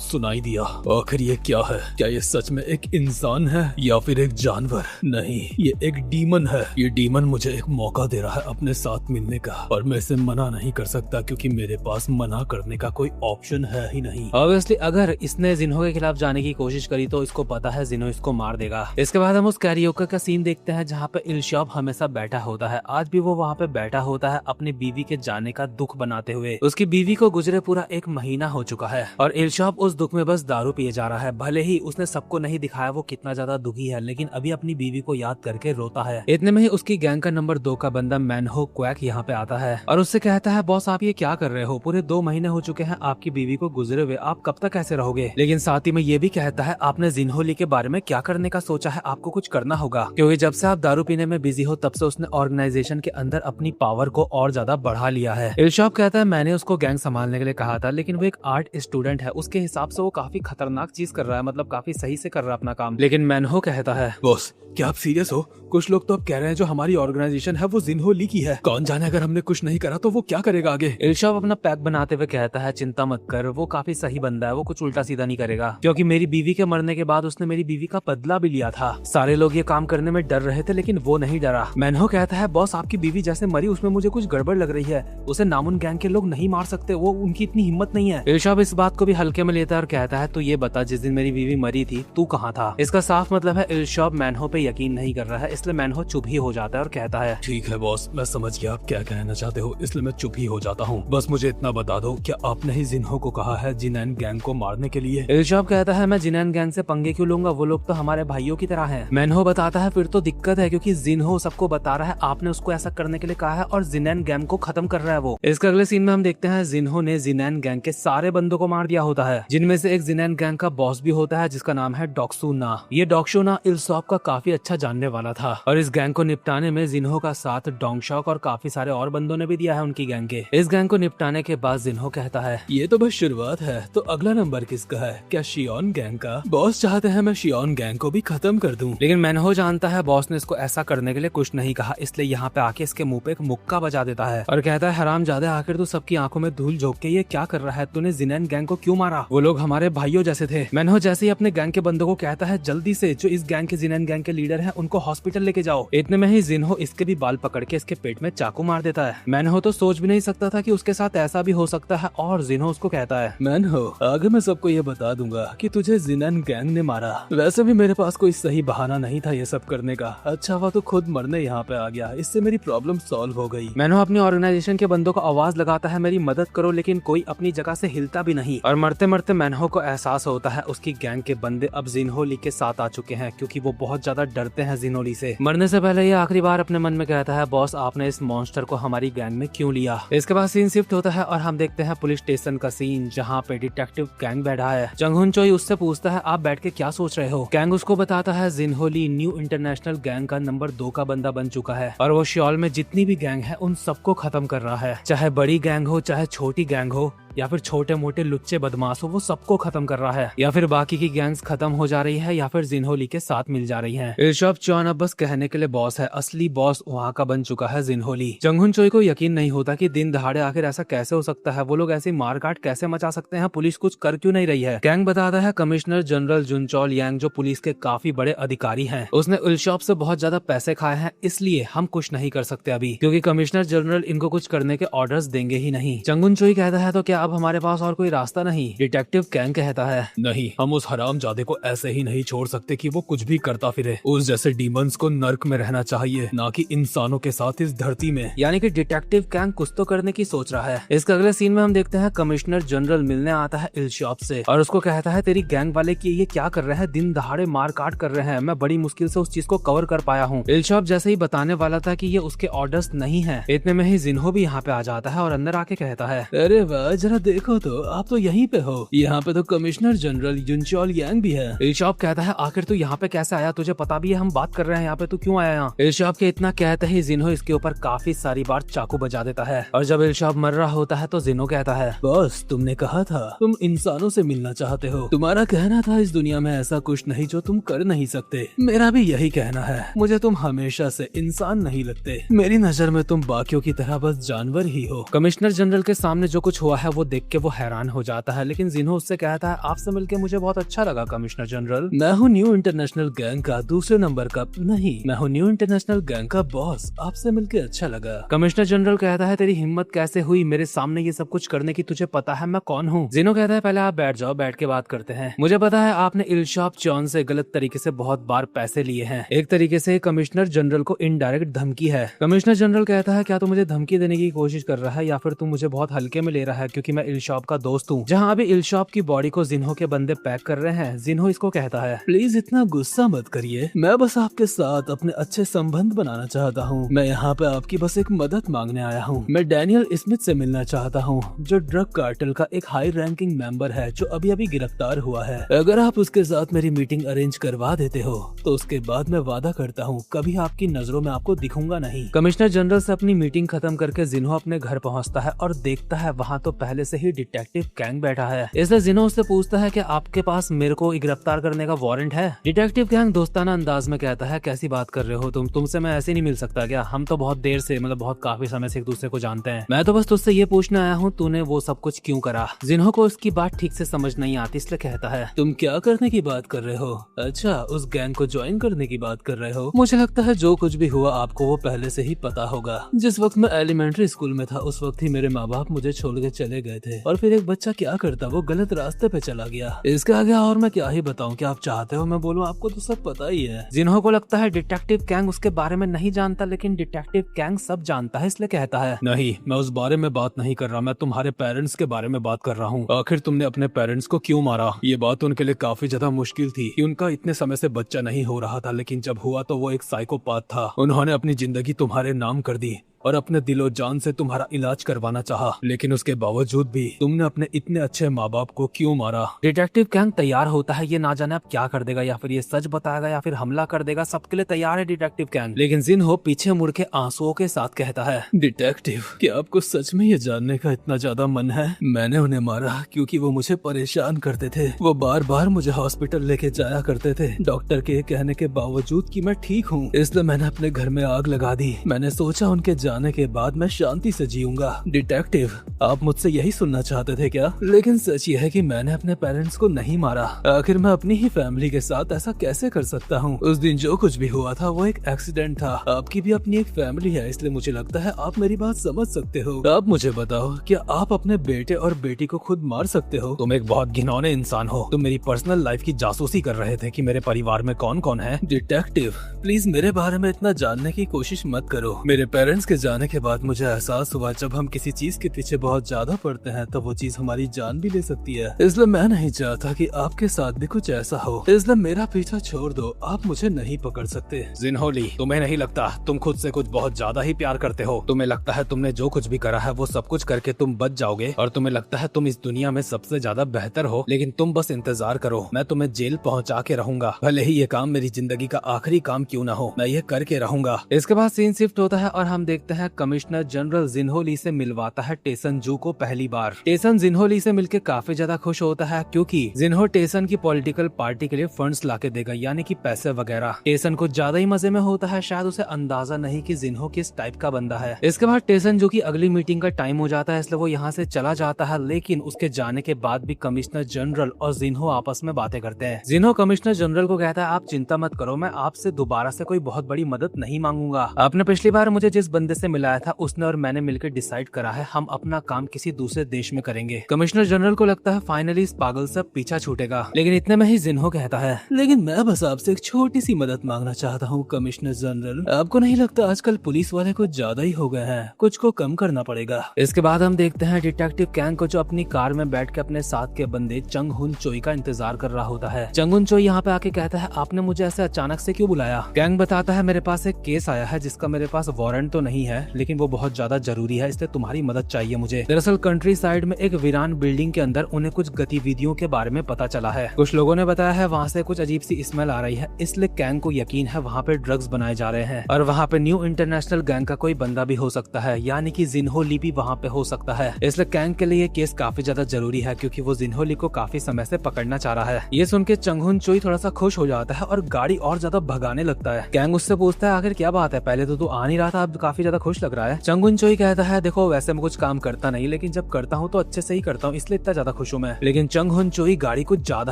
सुनाई दिया। आखिर ये क्या है? क्या ये सच में एक इंसान है या फिर एक जानवर? नहीं, ये एक डीमन है। ये डीमन मुझे एक मौका दे रहा है अपने साथ मिलने का और मैं इसे मना नहीं कर सकता क्योंकि मेरे पास मना करने का कोई ऑप्शन है ही नहीं। ऑब्वियसली अगर इसने जिन्हो के खिलाफ जाने की कोशिश करी तो इसको पता है जिन्हो इसको मार देगा। इसके बाद हम उस कैरियोके का सीन देखते हैं जहाँ पे इल्शॉप हमेशा बैठा होता है। आज भी वो वहाँ पे बैठा होता है अपनी बीवी के जाने का दुख बनाते हुए। उसकी बीवी को गुजरे पूरा 1 महीना हो चुका है और इल्शॉप उस दुख में बस दारू पिए जा रहा है। भले ही उसने सबको नहीं दिखाया वो कितना ज्यादा दुखी है, लेकिन अभी अपनी बीवी को याद करके रोता है। इतने में ही उसकी गैंग का नंबर 2 का बंदा मैनहो क्वैक यहाँ पे आता है और उससे कहता है बॉस आप ये क्या कर रहे हो? पूरे 2 महीने हो चुके हैं आपकी बीवी को गुजरे हुए, आप कब तक ऐसे रहोगे? लेकिन साथ ही में ये भी कहता है आपने जिन्हो ली के बारे में क्या करने का सोचा है? आपको कुछ करना होगा क्योंकि जब से आप दारू पीने में बिजी हो तब से उसने ऑर्गेनाइजेशन के अंदर अपनी पावर को और ज्यादा बढ़ा लिया है। इल्शॉप कहता है मैंने उसको गैंग संभालने के लिए कहा था लेकिन वो एक आर्ट स्टूडेंट है, उसके हिसाब से वो काफी खतरनाक चीज कर रहा है, मतलब काफी सही से कर रहा है अपना काम। लेकिन मैनहो कहता है बॉस क्या आप सीरियस हो? कुछ लोग तो अब कह रहे हैं जो हमारी ऑर्गेनाइजेशन है वो जिन्हो ली की है। कौन जाने अगर हमने कुछ नहीं करा तो वो क्या करेगा आगे? इल्शॉप अपना पैक बनाते हुए कहता है चिंता मत कर, वो काफी सही बंदा है, वो कुछ उल्टा सीधा नहीं करेगा क्योंकि मेरी बीवी के मरने के बाद उसने मेरी बीवी का बदला भी लिया था। सारे लोग ये काम करने में डर रहे थे लेकिन वो नहीं डरा। मैनहो कहता है बॉस आपकी बीवी जैसे मरी उसमें मुझे कुछ गड़बड़ लग रही है, उसे नामुन गैंग के लोग नहीं मार सकते, वो उनकी इतनी हिम्मत नहीं है। इल्शॉप इस बात को भी हल्के में लेता है और कहता है तो ये बता जिस दिन मेरी बीवी मरी थी तू कहाँ था? इसका साफ मतलब है इल्शॉप मैनहो पे यकीन नहीं कर रहा है, इसलिए मैनहो चुप ही हो जाता है और कहता है ठीक है बॉस, मैं समझ गया आप क्या कहना चाहते हो, इसलिए मैं चुप ही हो जाता हूँ। बस मुझे इतना बता दो क्या आपने ही जिन्हो को कहा है जिनैन गैंग को मारने के लिए? इल्शॉप कहता है मैं जिनैन गैंग से पंगे क्यों लूंगा, वो लोग तो हमारे भाइयों की तरह हैं। मैनहो बताता है फिर तो दिक्कत है क्योंकि जिन्हो सबको बता रहा है आपने उसको ऐसा करने के लिए कहा है और जिनैन गैंग को खत्म कर रहा है वो। इसके अगले सीन में हम देखते हैं जिन्हो ने जिनैन गैंग के सारे बंदों को मार दिया होता है, जिनमें से एक जिनैन गैंग का बॉस भी होता है जिसका नाम है डॉक्सूना। ये डॉक्सूना इल्शॉप का काफी अच्छा जानने वाला था और इस गैंग को निपटाने में जिन्हो का साथ डोंगशॉक और काफी सारे और बंदों ने भी दिया है उनकी गैंग के। इस गैंग को निपटाने के बाद जिन्हो कहता है ये तो बस शुरुआत है, तो अगला नंबर किसका है? क्या शियोन गैंग का? बॉस चाहते हैं मैं शियोन गैंग को भी खत्म कर दूं। लेकिन मैनहो जानता है बॉस ने इसको ऐसा करने के लिए कुछ नहीं कहा, इसलिए यहाँ पे आके इसके मुंह पे एक मुक्का बजा देता है और कहता है हरामजादे आखिर तू सबकी आंखों में धूल झोंक के ये क्या कर रहा है? तूने जिनैन गैंग को क्यों मारा? वो लोग हमारे भाइयों जैसे थे। मैनहो जैसे ही अपने गैंग के बंदों को कहता है जल्दी से जो इस गैंग के जिनैन गैंग के लीडर है उनको हॉस्पिटल लेके जाओ। इतने में ही जिन्हो इसके भी बाल पकड़ के इसके पेट में चाकू मार देता है। मैनहो तो सोच भी नहीं सकता था कि उसके साथ ऐसा भी हो सकता है और जिन्हो उसको कहता है, मैनहो, आगे मैं सबको ये बता दूंगा कि तुझे जिनन गैंग ने मारा। वैसे भी मेरे पास कोई सही बहाना नहीं था ये सब करने का। अच्छा हुआ तो खुद मरने यहाँ पे आ गया, इससे मेरी प्रॉब्लम सॉल्व हो गई। मैनो अपनी ऑर्गेनाइजेशन के बंदों को आवाज लगाता है, मेरी मदद करो, लेकिन कोई अपनी जगह से हिलता भी नहीं। और मरते मरते मैनो को एहसास होता है उसकी गैंग के बंदे अब जिन्होली के साथ आ चुके हैं, क्योंकि वो बहुत ज्यादा डरते हैं जिन्होली से। मरने से पहले ये आखिरी बार अपने मन में कहता है, बॉस आपने इस मॉन्स्टर को हमारी गैंग में क्यों लिया। इसके बाद सीन शिफ्ट होता है और हम देखते हैं पुलिस स्टेशन का सीन, जहाँ पे डिटेक्टिव कैंग बैठा है। जंगहुन चोई उससे पूछता है, आप बैठ के क्या सोच रहे हो। कैंग उसको बताता है जिन्होली न्यू इंटरनेशनल गैंग का नंबर 2 का बंदा बन चुका है और वो श्योल में जितनी भी गैंग है उन सबको खत्म कर रहा है, चाहे बड़ी गैंग हो चाहे छोटी गैंग हो या फिर छोटे मोटे लुच्चे बदमाश हो, वो सबको खत्म कर रहा है। या फिर बाकी की गैंग्स खत्म हो जा रही है या फिर जिन्होली के साथ मिल जा रही है। इरशाद चौन अब बस कहने के लिए बॉस है, असली बॉस वहाँ का बन चुका है जिन्होली। जंगहुन चोई को यकीन नहीं होता कि दिन दहाड़े आखिर ऐसा कैसे हो सकता है, वो लोग ऐसी मारकाट कैसे मचा सकते हैं, पुलिस कुछ कर क्यों नहीं रही है। कैंग बताता है कमिश्नर जनरल जुनचोल यांग जो पुलिस के काफी बड़े अधिकारी हैं, उसने इलशॉप से बहुत ज्यादा पैसे खाए हैं, इसलिए हम कुछ नहीं कर सकते अभी, क्योंकि कमिश्नर जनरल इनको कुछ करने के ऑर्डर्स देंगे ही नहीं। जंगहुन चोई कहता है, तो क्या अब हमारे पास और कोई रास्ता नहीं। डिटेक्टिव कैंग कहता है, नहीं, हम उस हरामजादे को ऐसे ही नहीं छोड़ सकते कि वो कुछ भी करता फिरे। उस जैसे डीमंस को नर्क में रहना चाहिए, ना कि इंसानों के साथ इस धरती में। यानी कि डिटेक्टिव कैंग कुछ तो करने की सोच रहा है। इसके अगले सीन में हम देखते हैं कमिश्नर जनरल मिलने आता है इलशॉप से और उसको कहता है, तेरी गैंग वाले की ये क्या कर रहे हैं, दिन दहाड़े मार काट कर रहे हैं, मैं बड़ी मुश्किल से उस चीज को कवर कर पाया हूँ। इलशॉप जैसे ही बताने वाला था कि ये उसके ऑर्डर्स नहीं है, इतने में ही जिन्हो भी यहाँ पे आ जाता है और अंदर आके कहता है, अरे वाह, जरा देखो तो, आप तो यहीं पे हो। यहाँ पे तो कमिश्नर जनरल जुनचोल यांग भी है। इलशॉप कहता है, आखिर तू यहाँ पे कैसे आया, तुझे पता भी है हम बात कर रहे हैं यहाँ पे, तू क्यों आया यहाँ। इलशॉप के इतना कहते ही जिन्हो इसके ऊपर काफी सारी बार चाकू बजा देता है और जब इलशॉप मर रहा होता है तो जिन्हो कहता है, बॉस तुमने कहा था तुम इंसानों से मिलना चाहते हो, तुम्हारा कहना था इस दुनिया में ऐसा कुछ नहीं जो तुम कर नहीं सकते। मेरा भी यही कहना है, मुझे तुम हमेशा से इंसान नहीं लगते, मेरी नजर में तुम बाकियों की तरह बस जानवर ही हो। कमिश्नर जनरल के सामने जो कुछ हुआ है वो देख के वो हैरान हो जाता है, लेकिन जिन्हो उससे कहता है, आपसे मिलके मुझे बहुत अच्छा लगा कमिश्नर जनरल। मैं हूँ न्यू इंटरनेशनल गैंग का दूसरे नंबर का नहीं, मैं हूँ न्यू इंटरनेशनल गैंग का बॉस, आपसे मिलके अच्छा लगा। कमिश्नर जनरल कहता है, तेरी हिम्मत कैसे हुई मेरे सामने ये सब कुछ करने की, तुझे पता है मैं कौन हूँ। जिन्हो कहता है, पहले आप बैठ जाओ, बैठ के बात करते हैं। मुझे पता है आपने इलशॉप चौन से गलत तरीके से बहुत बार पैसे लिए हैं, एक तरीके से कमिश्नर जनरल को इनडायरेक्ट धमकी है। कमिश्नर जनरल कहता है, क्या तू मुझे धमकी देने की कोशिश कर रहा है या फिर तू मुझे बहुत हल्के में ले रहा है क्योंकि मैं इलशॉप का दोस्त हूँ। जहाँ अभी इलशॉप की बॉडी को जिन्हो के बंदे पैक कर रहे हैं, जिन्हो इसको कहता है, प्लीज इतना गुस्सा मत करिए, मैं बस आपके साथ अपने अच्छे संबंध बनाना चाहता हूँ। मैं यहाँ पे आपकी बस एक मदद मांगने आया हूँ। मैं डैनियल स्मिथ से मिलना चाहता हूँ, जो ड्रग कार्टेल का एक हाई रैंकिंग मेंबर है जो अभी अभी गिरफ्तार हुआ है। अगर आप उसके साथ मेरी मीटिंग अरेंज करवा देते हो तो उसके बाद मैं वादा करता हूँ कभी आपकी नजरों में आपको दिखूंगा नहीं। कमिश्नर जनरल से अपनी मीटिंग खत्म करके जिन्हो अपने घर पहुँचता है और देखता है वहाँ तो पहले से ही डिटेक्टिव कैंग बैठा है। इसलिए जिन्हो उससे पूछता है कि आपके पास मेरे को गिरफ्तार करने का वारंट है। डिटेक्टिव कैंग दोस्ताना अंदाज में कहता है, कैसी बात कर रहे हो तुमसे मैं ऐसे नहीं मिल सकता क्या, हम तो बहुत देर से मतलब बहुत काफी समय से एक दूसरे को जानते हैं, मैं तो बस तुझसे ये पूछने आया हूँ तूने वो सब कुछ क्यों करा। जिन्हो को उसकी बात ठीक से समझ नहीं आती, इसलिए कहता है, तुम क्या करने की बात कर रहे हो, अच्छा उस गैंग को ज्वाइन करने की बात कर रहे हो। मुझे लगता है जो कुछ भी हुआ आपको वो पहले से ही पता होगा। जिस वक्त मैं एलिमेंट्री स्कूल में था उस वक्त ही मेरे माँ बाप मुझे छोड़ के चले गए थे और फिर एक बच्चा क्या करता, वो गलत रास्ते पे चला गया। इसके आगे और मैं क्या ही बताऊं, क्या आप चाहते हो मैं बोलूं, आपको तो सब पता ही है। जिन्हो को लगता है डिटेक्टिव कैंग उसके बारे में नहीं जानता, लेकिन डिटेक्टिव कैंग सब जानता है, इसलिए कहता है, नहीं मैं उस बारे में बात नहीं कर रहा, मैं तुम्हारे पेरेंट्स के बारे में बात कर रहा हूँ। आखिर तुमने अपने पेरेंट्स को क्यों मारा। ये बात उनके लिए काफी ज्यादा मुश्किल थी कि उनका इतने समय से बच्चा नहीं हो रहा था, लेकिन जब हुआ तो वो एक साइकोपाथ था। उन्होंने अपनी जिंदगी तुम्हारे नाम कर दी और अपने दिलो जान से तुम्हारा इलाज करवाना चाहा, लेकिन उसके बावजूद भी तुमने अपने इतने अच्छे माँ बाप को क्यों मारा। डिटेक्टिव कैंग तैयार होता है, ये ना जाने अब क्या कर देगा, या फिर ये सच बताएगा या फिर हमला कर देगा, सबके लिए तैयार है डिटेक्टिव कैंग। लेकिन जिन्हो पीछे मुड़ के आंसुओं के साथ कहता है, डिटेक्टिव क्या आपको सच में ये जानने का इतना ज्यादा मन है। मैंने उन्हें मारा क्योंकि वो मुझे परेशान करते थे, वो बार बार मुझे हॉस्पिटल लेके जाया करते थे डॉक्टर के कहने के बावजूद कि मैं ठीक हूँ, इसलिए मैंने अपने घर में आग लगा दी। मैंने सोचा उनके जाने के बाद मैं शांति से जीऊंगा। डिटेक्टिव, आप मुझसे यही सुनना चाहते थे क्या? लेकिन सच ये है कि मैंने अपने पेरेंट्स को नहीं मारा। आखिर मैं अपनी ही फैमिली के साथ ऐसा कैसे कर सकता हूँ? उस दिन जो कुछ भी हुआ था वो एक एक्सीडेंट था। आपकी भी अपनी एक फैमिली है, इसलिए मुझे लगता है आप मेरी बात समझ सकते हो। आप मुझे बताओ, क्या आप अपने बेटे और बेटी को खुद मार सकते हो? तुम एक बहुत घिनौने इंसान हो। तुम मेरी पर्सनल लाइफ की जासूसी कर रहे थे कि मेरे परिवार में कौन कौन है। डिटेक्टिव, प्लीज मेरे बारे में इतना जानने की कोशिश मत करो। मेरे पेरेंट्स के जाने के बाद मुझे एहसास हुआ जब हम किसी चीज के पीछे बहुत ज्यादा पड़ते हैं तो वो चीज हमारी जान भी ले सकती है। इसलिए मैं नहीं चाहता कि आपके साथ भी कुछ ऐसा हो, इसलिए मेरा पीछा छोड़ दो। आप मुझे नहीं पकड़ सकते। जिनहोली, तुम्हें नहीं लगता तुम खुद से कुछ बहुत ज्यादा ही प्यार करते हो? तुम्हें लगता है तुमने जो कुछ भी करा है वो सब कुछ करके तुम बच जाओगे और तुम्हें लगता है तुम इस दुनिया में सबसे ज्यादा बेहतर हो, लेकिन तुम बस इंतजार करो, मैं तुम्हें जेल पहुंचा के रहूंगा। भले ही ये काम मेरी जिंदगी का आखिरी काम क्यों ना हो, मैं ये करके रहूंगा। इसके बाद सीन शिफ्ट होता है और हम देखते हैं कमिश्नर जनरल जिन्होली से मिलवाता है टेसन जू को पहली बार। टेसन जिन्होली से मिलकर काफी ज्यादा खुश होता है क्योंकि जिन्हो टेसन की पॉलिटिकल पार्टी के लिए फंड्स लाके देगा, यानी कि पैसे वगैरह। टेसन को ज्यादा ही मजे में होता है, शायद उसे अंदाजा नहीं कि जिन्हो किस टाइप का बंदा है। इसके बाद टेसन जो की अगली मीटिंग का टाइम हो जाता है, इसलिए वो यहाँ से चला जाता है, लेकिन उसके जाने के बाद भी कमिश्नर जनरल और जिन्हो आपस में बातें करते हैं। जिन्हो कमिश्नर जनरल को कहता है, आप चिंता मत करो, मैं आपसे दोबारा से कोई बहुत बड़ी मदद नहीं मांगूंगा। आपने पिछली बार मुझे जिस बंदे से मिलाया था उसने और मैंने मिलकर डिसाइड करा है हम अपना काम किसी दूसरे देश में करेंगे। कमिश्नर जनरल को लगता है फाइनली इस पागल से पीछा छूटेगा, लेकिन इतने में ही जिन्हो कहता है, लेकिन मैं बस आपसे एक छोटी सी मदद मांगना चाहता हूँ कमिश्नर जनरल। आपको नहीं लगता आजकल पुलिस वाले कुछ ज्यादा ही हो गए हैं? कुछ को कम करना पड़ेगा। इसके बाद हम देखते हैं डिटेक्टिव कैंग को, जो अपनी कार में बैठ के अपने साथ के बंदे चंग हुन चोई का इंतजार कर रहा होता है। चंग हुन चोई यहाँ पे आके कहता है, आपने मुझे ऐसे अचानक से क्यों बुलाया? कैंग बताता है, मेरे पास एक केस आया है जिसका मेरे पास वारंट तो नहीं है, लेकिन वो बहुत ज्यादा जरूरी है, इसलिए तुम्हारी मदद चाहिए मुझे। दरअसल कंट्री साइड में एक वीरान बिल्डिंग के अंदर उन्हें कुछ गतिविधियों के बारे में पता चला है। कुछ लोगों ने बताया है वहाँ से कुछ अजीब सी स्मेल आ रही है, इसलिए कैंग को यकीन है वहाँ पे ड्रग्स बनाए जा रहे हैं और वहाँ पे न्यू इंटरनेशनल गैंग का कोई बंदा भी हो सकता है, यानी कि जिन्होली भी वहाँ पे हो सकता है। इसलिए कैंग के लिए केस काफी ज्यादा जरूरी है क्योंकि वो जिन्होली को काफी समय से पकड़ना चाह रहा है। ये सुन के चंग हुन चोई थोड़ा सा खुश हो जाता है और गाड़ी और ज्यादा भगाने लगता है। कैंग उससे पूछता है, आखिर क्या बात है, पहले तो तू आ नहीं रहा था, अब काफी ज्यादा खुश लग रहा है। चंग हुन चोई कहता है, देखो वैसे मैं कुछ काम करता नहीं, लेकिन जब करता हूँ तो अच्छे से ही करता हूँ, इसलिए इतना ज्यादा खुश हूँ मैं। लेकिन चंग हुन चोई गाड़ी को ज्यादा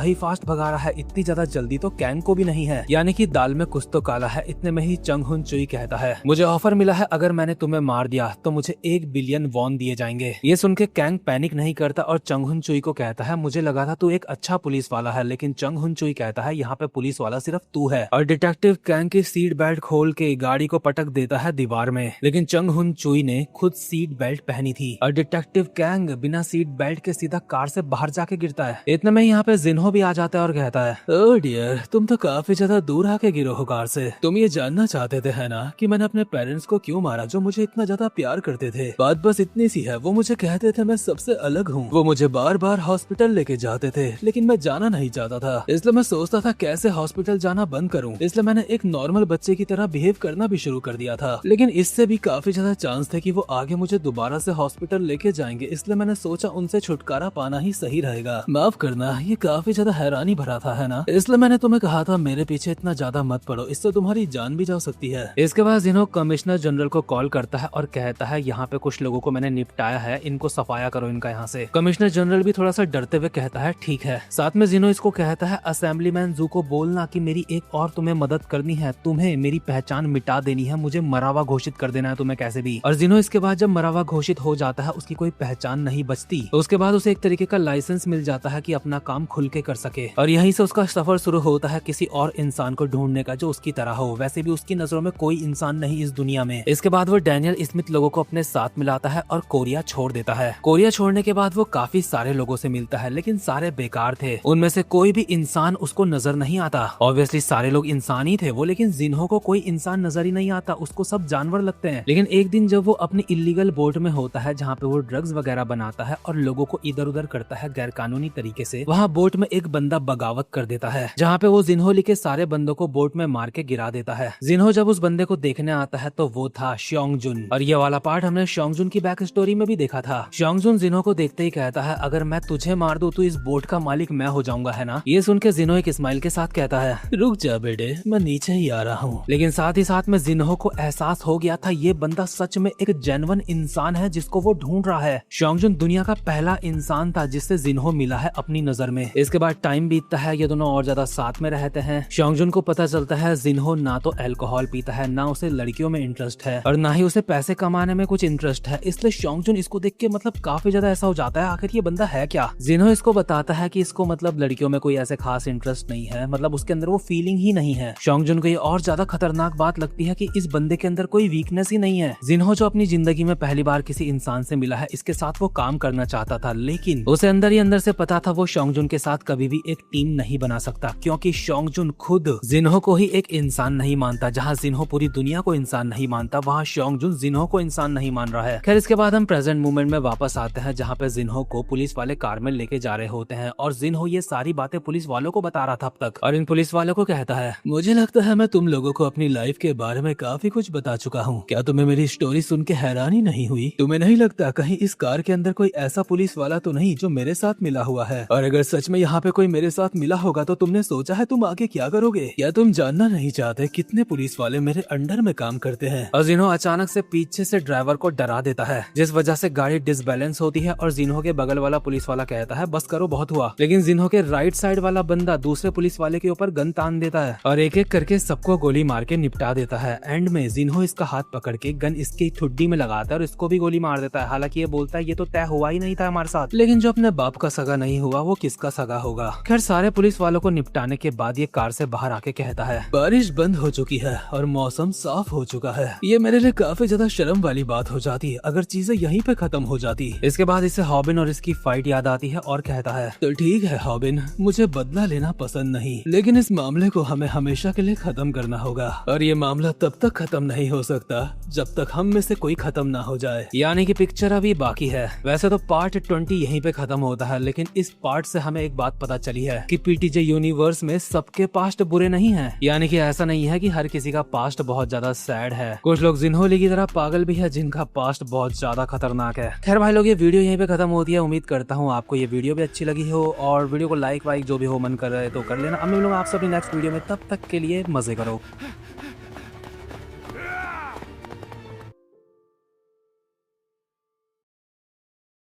ही फास्ट भगा रहा है, इतनी ज्यादा जल्दी तो कैंग को भी नहीं है, यानी कि दाल में कुछ तो काला है। इतने में ही चंग हुन चोई कहता है, मुझे ऑफर मिला है, अगर मैंने तुम्हें मार दिया तो मुझे 1 बिलियन वॉन दिए जाएंगे। ये सुन के कैंग पैनिक नहीं करता और चंग हुन चोई को कहता है, मुझे लगा था तू एक अच्छा पुलिस वाला है, लेकिन चंग हुन चोई कहता है, यहाँ पे पुलिस वाला सिर्फ तू है। और डिटेक्टिव कैंग की सीट बेल्ट खोल के गाड़ी को पटक देता है दीवार में, लेकिन चंग हुन चोई ने खुद सीट बेल्ट पहनी थी और डिटेक्टिव कैंग बिना सीट बेल्ट के सीधा कार से बाहर जाके गिरता है। इतने में यहाँ पे जिन्हो भी आ जाता है और कहता है, ओह डियर, तुम तो काफी ज्यादा दूर आके गिरो हो कार से। तुम ये जानना चाहते थे है ना कि मैंने अपने पेरेंट्स को क्यों मारा जो मुझे इतना ज्यादा प्यार करते थे? बात बस इतनी सी है, वो मुझे कहते थे मैं सबसे अलग हूँ। वो मुझे बार बार हॉस्पिटल लेके जाते थे, लेकिन मैं जाना नहीं चाहता था, इसलिए मैं सोचता था कैसे हॉस्पिटल जाना बंद करूँ। इसलिए मैंने एक नॉर्मल बच्चे की तरह बिहेव करना भी शुरू कर दिया था, लेकिन इससे भी काफी ज्यादा चांस थे कि वो आगे मुझे दोबारा से हॉस्पिटल लेके जाएंगे, इसलिए मैंने सोचा उनसे छुटकारा पाना ही सही रहेगा। माफ करना, ये काफी ज्यादा हैरानी भरा था, है ना? इसलिए मैंने तुम्हें कहा था मेरे पीछे इतना ज्यादा मत पड़ो, इससे तुम्हारी जान भी जा सकती है। इसके बाद जिन्हों कमिश्नर जनरल को कॉल करता है और कहता है, यहाँ पे कुछ लोगों को मैंने निपटाया है, इनको सफाया करो इनका यहाँ से। कमिश्नर जनरल भी थोड़ा सा डरते हुए कहता है, ठीक है। साथ में जिन्हों इसको कहता है, असेंबलीमैन जू को बोलना कि मेरी एक और तुम्हें मदद करनी है, तुम्हें मेरी पहचान मिटा देनी है, मुझे मरावा घोषित कर देना है तुम्हें कैसे भी। और जिन्हों इसके बाद जब मरावा घोषित हो जाता है, उसकी कोई पहचान नहीं बचती, तो उसके बाद उसे एक तरीके का लाइसेंस मिल जाता है कि अपना काम खुल के कर सके। और यहीं से उसका सफर शुरू होता है किसी और इंसान को ढूंढने का जो उसकी तरह हो। वैसे भी उसकी नजरों में कोई इंसान नहीं इस दुनिया में। इसके बाद वो डैनियल स्मिथ लोगों को अपने साथ मिलाता है और कोरिया छोड़ देता है। कोरिया छोड़ने के बाद वो काफी सारे लोगों से मिलता है, लेकिन सारे बेकार थे, उनमें से कोई भी इंसान उसको नजर नहीं आता। ऑब्वियसली सारे लोग इंसान ही थे वो, लेकिन जिन्हो को कोई इंसान नजर ही नहीं आता, उसको सब जानवर लगते हैं। लेकिन एक दिन जब वो अपनी इलीगल बोट में होता है जहाँ पे वो ड्रग्स वगैरह बनाता है और लोगों को इधर उधर करता है गैर कानूनी तरीके से, वहाँ बोट में एक बंदा बगावत कर देता है, जहाँ पे वो जिन्होली के सारे बंदों को बोट में मार के गिरा देता है। जिन्हो जब उस बंदे को देखने आता है तो वो था श्योंगजुन, और ये वाला पार्ट हमने श्योंगजुन की बैक स्टोरी में भी देखा था। श्योंगजुन जिन्हो को देखते ही कहता है, अगर मैं तुझे मार दूं तो इस बोट का मालिक मैं हो जाऊंगा, है ना? ये सुन के जिन्हो एक स्माइल के साथ कहता है, रुक जा बेटे, मैं नीचे ही आ रहा हूँ। लेकिन साथ ही साथ में जिन्हो को एहसास हो गया था ये ये बंदा सच में एक जेन्युइन इंसान है जिसको वो ढूंढ रहा है। शोंगजुन दुनिया का पहला इंसान था जिससे जिन्हो मिला है अपनी नजर में। इसके बाद टाइम बीतता है, ये दोनों और ज्यादा साथ में रहते हैं। शोंगजुन को पता चलता है जिन्हो ना तो अल्कोहल पीता है, ना उसे लड़कियों में इंटरेस्ट है और ना ही उसे पैसे कमाने में कुछ इंटरेस्ट है। इसलिए शोंगजुन इसको देख के मतलब काफी ज्यादा ऐसा हो जाता है, आखिर ये बंदा है क्या। जिन्हो इसको बताता है कि इसको मतलब लड़कियों में कोई ऐसे खास इंटरेस्ट नहीं है, मतलब उसके अंदर वो फीलिंग ही नहीं है। शोंगजुन को ये और ज्यादा खतरनाक बात लगती है कि इस बंदे के अंदर कोई वीकनेस ही नहीं है। जिन्हो जो अपनी जिंदगी में पहली बार किसी इंसान से मिला है, इसके साथ वो काम करना चाहता था, लेकिन उसे अंदर ही अंदर से पता था वो शोंगजुन के साथ कभी भी एक टीम नहीं बना सकता, क्योंकि शोंगजुन खुद जिन्हो को ही एक इंसान नहीं मानता। जहाँ जिन्हो पूरी दुनिया को इंसान नहीं मानता, वहाँ शोंगजुन जिन्हो को इंसान नहीं मान रहा है। खैर इसके बाद हम प्रेजेंट मोमेंट में वापस आते हैं, जहाँ पे जिन्हो को पुलिस वाले कार में लेके जा रहे होते हैं और जिन्हो ये सारी बातें पुलिस वालों को बता रहा था अब तक। और इन पुलिस वालों को कहता है, मुझे लगता है मैं तुम लोगों को अपनी लाइफ के बारे में काफी कुछ बता चुका हूँ। क्या तुम्हें मेरी स्टोरी सुन के हैरानी नहीं हुई? तुम्हें नहीं लगता कहीं इस कार के अंदर कोई ऐसा पुलिस वाला तो नहीं जो मेरे साथ मिला हुआ है? और अगर सच में यहाँ पे कोई मेरे साथ मिला होगा तो तुमने सोचा है तुम आगे क्या करोगे? क्या तुम जानना नहीं चाहते कितने पुलिस वाले मेरे अंडर में काम करते हैं? और जिन्हो अचानक से पीछे से ड्राइवर को डरा देता है, जिस वजह से गाड़ी डिसबैलेंस होती है और जिन्हो के बगल वाला पुलिस वाला कहता है बस करो बहुत हुआ। लेकिन जिन्हो के राइट साइड वाला बंदा दूसरे पुलिस वाले के ऊपर गन तान देता है और एक एक करके सबको गोली मार के निपटा देता है। एंड में जिन्हो इसका हाथ पकड़ के गन इसकी ठुड्डी में लगाता है और इसको भी गोली मार देता है। हालांकि ये बोलता है ये तो तय हुआ ही नहीं था हमारे साथ, लेकिन जो अपने बाप का सगा नहीं हुआ वो किसका सगा होगा। खैर सारे पुलिस वालों को निपटाने के बाद ये कार से बाहर आके कहता है, बारिश बंद हो चुकी है और मौसम साफ हो चुका है। ये मेरे लिए काफी ज्यादा शर्म वाली बात हो जाती है अगर चीजें यहीं पे खत्म हो जाती। इसके बाद इसे हॉबिन और इसकी फाइट याद आती है और कहता है, तो ठीक है हॉबिन, मुझे बदला लेना पसंद नहीं, लेकिन इस मामले को हमें हमेशा के लिए खत्म करना होगा और ये मामला तब तक खत्म नहीं हो सकता जब तक हम में से कोई खत्म ना हो जाए। यानी कि पिक्चर अभी बाकी है। वैसे तो पार्ट 20 यहीं पे खत्म होता है, लेकिन इस पार्ट से हमें एक बात पता चली है कि पीटीजे यूनिवर्स में सबके पास्ट बुरे नहीं है। यानी कि ऐसा नहीं है कि हर किसी का पास्ट बहुत ज्यादा सैड है। कुछ लोग जिन्होली की तरह पागल भी है जिनका पास्ट बहुत ज्यादा खतरनाक है। खैर भाई लोग ये वीडियो यहीं पे खत्म होती है। उम्मीद करता हूँ आपको ये वीडियो भी अच्छी लगी हो और वीडियो को लाइक वाइक जो भी हो मन कर रहे तो कर लेना। हम लोग आपसे अपनी नेक्स्ट वीडियो में, तब तक के लिए मजे करो।